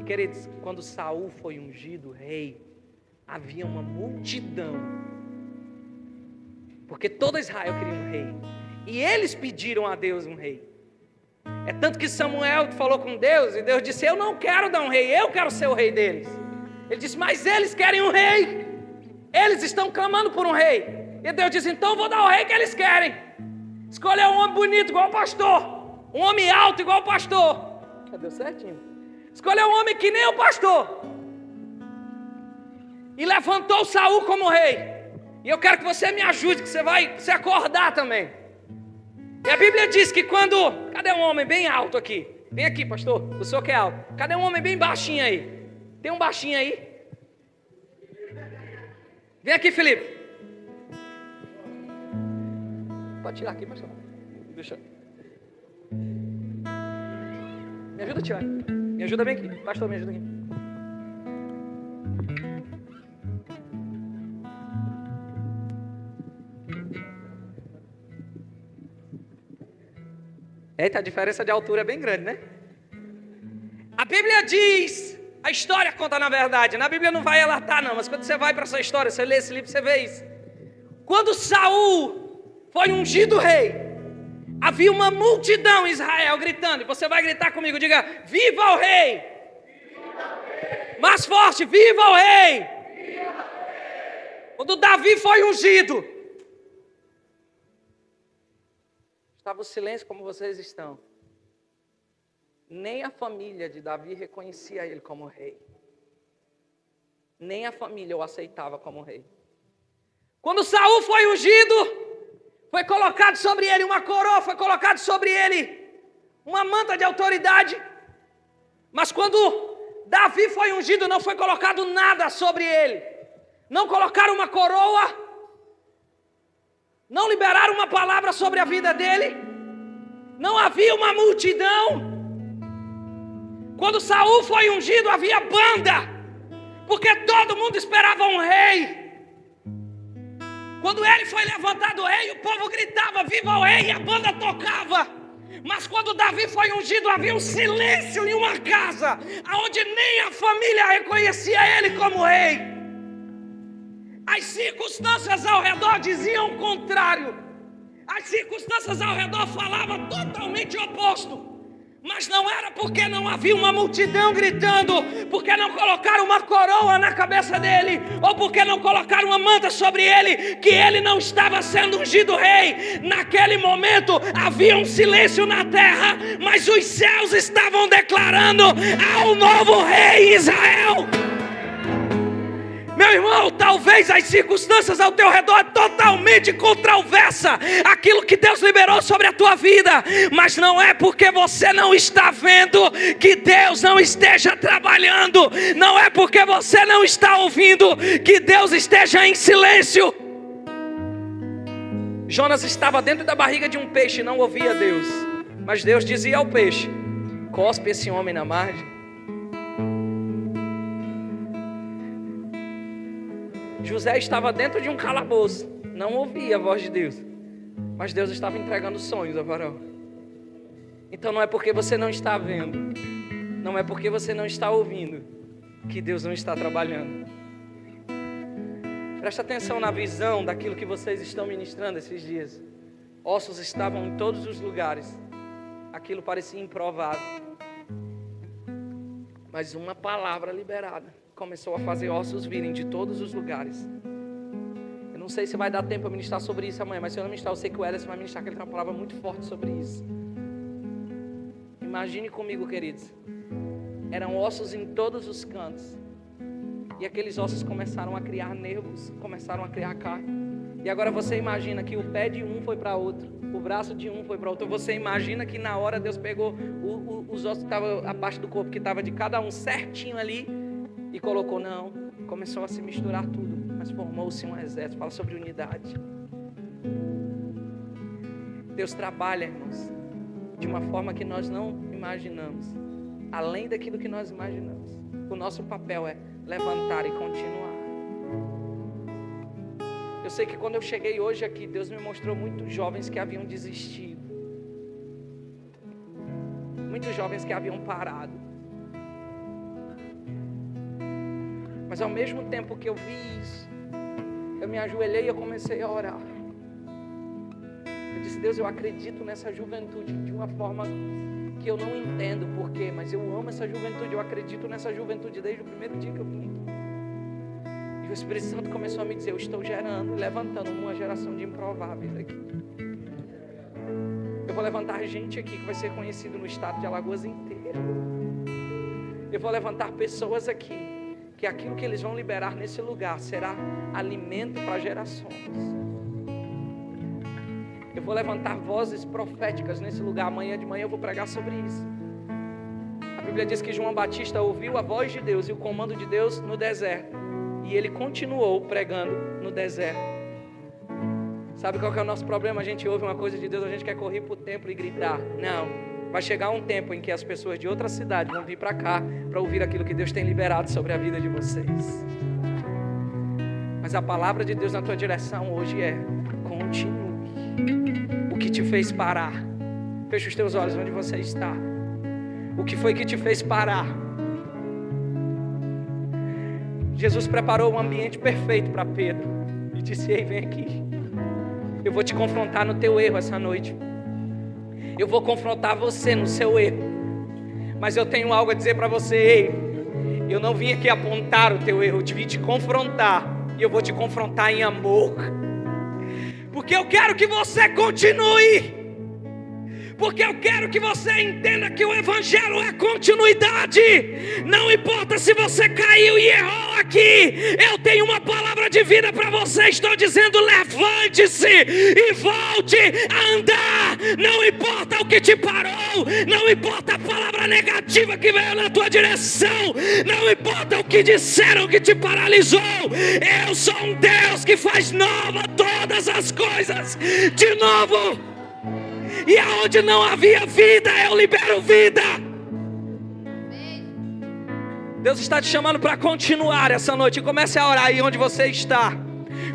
E, queridos, quando Saul foi ungido rei, havia uma multidão, porque todo Israel queria um rei, e eles pediram a Deus um rei. É tanto que Samuel falou com Deus, e Deus disse: eu não quero dar um rei, eu quero ser o rei deles. Ele disse: mas eles querem um rei, eles estão clamando por um rei. E Deus disse: então eu vou dar o rei que eles querem. Escolheu um homem bonito igual o pastor, um homem alto igual o pastor. Deu certinho. Escolheu um homem que nem o pastor, e levantou Saul como rei. E eu quero que você me ajude, que você vai se acordar também. E a Bíblia diz que quando... Cadê um homem bem alto aqui? Vem aqui, pastor, o senhor que é alto. Cadê um homem bem baixinho aí? Tem um baixinho aí? Vem aqui, Felipe. Pode tirar aqui, pastor. Deixa. Me ajuda a tirar. Me ajuda bem aqui. Pastor, me ajuda aqui. Eita, a diferença de altura é bem grande, né? A Bíblia diz, a história conta na verdade, na Bíblia não vai relatar não, mas quando você vai para essa história, você lê esse livro, você vê isso. Quando Saul foi ungido rei, havia uma multidão em Israel gritando, e você vai gritar comigo, diga: viva o rei! Viva o rei! Mais forte, viva o rei! Viva o rei! Quando Davi foi ungido, estava o silêncio como vocês estão. Nem a família de Davi reconhecia ele como rei. Nem a família o aceitava como rei. Quando Saul foi ungido, foi colocado sobre ele uma coroa, foi colocado sobre ele uma manta de autoridade. Mas quando Davi foi ungido, não foi colocado nada sobre ele. Não colocaram uma coroa, não liberaram uma palavra sobre a vida dele. Não havia uma multidão. Quando Saul foi ungido, havia banda, porque todo mundo esperava um rei. Quando ele foi levantado rei, o povo gritava: viva o rei, e a banda tocava. Mas quando Davi foi ungido, havia um silêncio em uma casa, onde nem a família reconhecia ele como rei. As circunstâncias ao redor diziam o contrário. As circunstâncias ao redor falavam totalmente oposto. Mas não era porque não havia uma multidão gritando, porque não colocaram uma coroa na cabeça dele, ou porque não colocaram uma manta sobre ele, que ele não estava sendo ungido rei. Naquele momento havia um silêncio na terra, mas os céus estavam declarando: há um novo rei em Israel. Meu irmão, talvez as circunstâncias ao teu redor é totalmente controversa aquilo que Deus liberou sobre a tua vida, mas não é porque você não está vendo que Deus não esteja trabalhando, não é porque você não está ouvindo que Deus esteja em silêncio. Jonas estava dentro da barriga de um peixe e não ouvia Deus, mas Deus dizia ao peixe: cospe esse homem na margem. José estava dentro de um calabouço, não ouvia a voz de Deus, mas Deus estava entregando sonhos a Faraó. Então não é porque você não está vendo, não é porque você não está ouvindo, que Deus não está trabalhando. Presta atenção na visão daquilo que vocês estão ministrando esses dias. Ossos estavam em todos os lugares. Aquilo parecia improvável. Mas uma palavra liberada começou a fazer ossos virem de todos os lugares. Eu não sei se vai dar tempo para ministrar sobre isso amanhã, mas se eu não ministrar, eu sei que o Ederson vai ministrar, que ele tem uma palavra muito forte sobre isso. Imagine comigo, queridos. Eram ossos em todos os cantos. E aqueles ossos começaram a criar nervos, começaram a criar carne. E agora você imagina que o pé de um foi para outro, o braço de um foi para outro. Você imagina que na hora Deus pegou os ossos que estavam abaixo do corpo, que estava de cada um certinho ali, e colocou, não, começou a se misturar tudo, mas formou-se um exército. Fala sobre unidade. Deus trabalha, irmãos, de uma forma que nós não imaginamos, além daquilo que nós imaginamos. O nosso papel é levantar e continuar. Eu sei que quando eu cheguei hoje aqui, Deus me mostrou muitos jovens que haviam desistido, muitos jovens que haviam parado. Mas ao mesmo tempo que eu vi isso, eu me ajoelhei e eu comecei a orar. Eu disse, Deus, eu acredito nessa juventude de uma forma que eu não entendo porquê, mas eu amo essa juventude, eu acredito nessa juventude desde o primeiro dia que eu vim aqui. E o Espírito Santo começou a me dizer, eu estou gerando e levantando uma geração de improváveis aqui. Eu vou levantar gente aqui que vai ser conhecido no estado de Alagoas inteiro. Eu vou levantar pessoas aqui, que aquilo que eles vão liberar nesse lugar será alimento para gerações. Eu vou levantar vozes proféticas nesse lugar. Amanhã de manhã eu vou pregar sobre isso. A Bíblia diz que João Batista ouviu a voz de Deus e o comando de Deus no deserto. E ele continuou pregando no deserto. Sabe qual que é o nosso problema? A gente ouve uma coisa de Deus, a gente quer correr para o templo e gritar. Não, vai chegar um tempo em que as pessoas de outra cidade vão vir para cá para ouvir aquilo que Deus tem liberado sobre a vida de vocês. Mas a palavra de Deus na tua direção hoje é: continue. O que te fez parar? Fecha os teus olhos onde você está. O que foi que te fez parar? Jesus preparou um ambiente perfeito para Pedro e disse, ei, vem aqui. Eu vou te confrontar no teu erro essa noite. Eu vou confrontar você no seu erro. Mas eu tenho algo a dizer para você, ei. Eu não vim aqui apontar o teu erro, eu vim te confrontar. E eu vou te confrontar em amor. Porque eu quero que você continue. Porque eu quero que você entenda que o Evangelho é continuidade. Não importa se você caiu e errou aqui. Eu tenho uma palavra de vida para você. Estou dizendo, levante-se e volte a andar. Não importa o que te parou. Não importa a palavra negativa que veio na tua direção. Não importa o que disseram que te paralisou. Eu sou um Deus que faz nova todas as coisas. De novo. E aonde não havia vida, eu libero vida. Deus está te chamando para continuar essa noite. Comece a orar aí onde você está.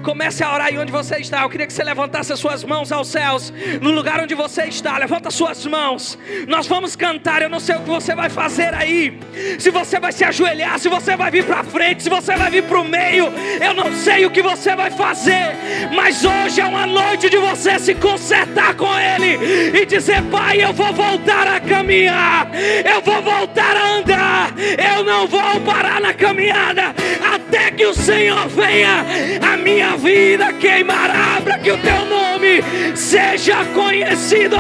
Comece a orar aí onde você está. Eu queria que você levantasse as suas mãos aos céus, no lugar onde você está. Levanta as suas mãos. Nós vamos cantar. Eu não sei o que você vai fazer aí. Se você vai se ajoelhar, se você vai vir para frente, se você vai vir para o meio, eu não sei o que você vai fazer. Mas hoje é uma noite de você se consertar com Ele e dizer, Pai, eu vou voltar a caminhar. Eu vou voltar a andar. Eu não vou parar na caminhada até que o Senhor venha. A minha vida queimará para que o teu nome seja conhecido.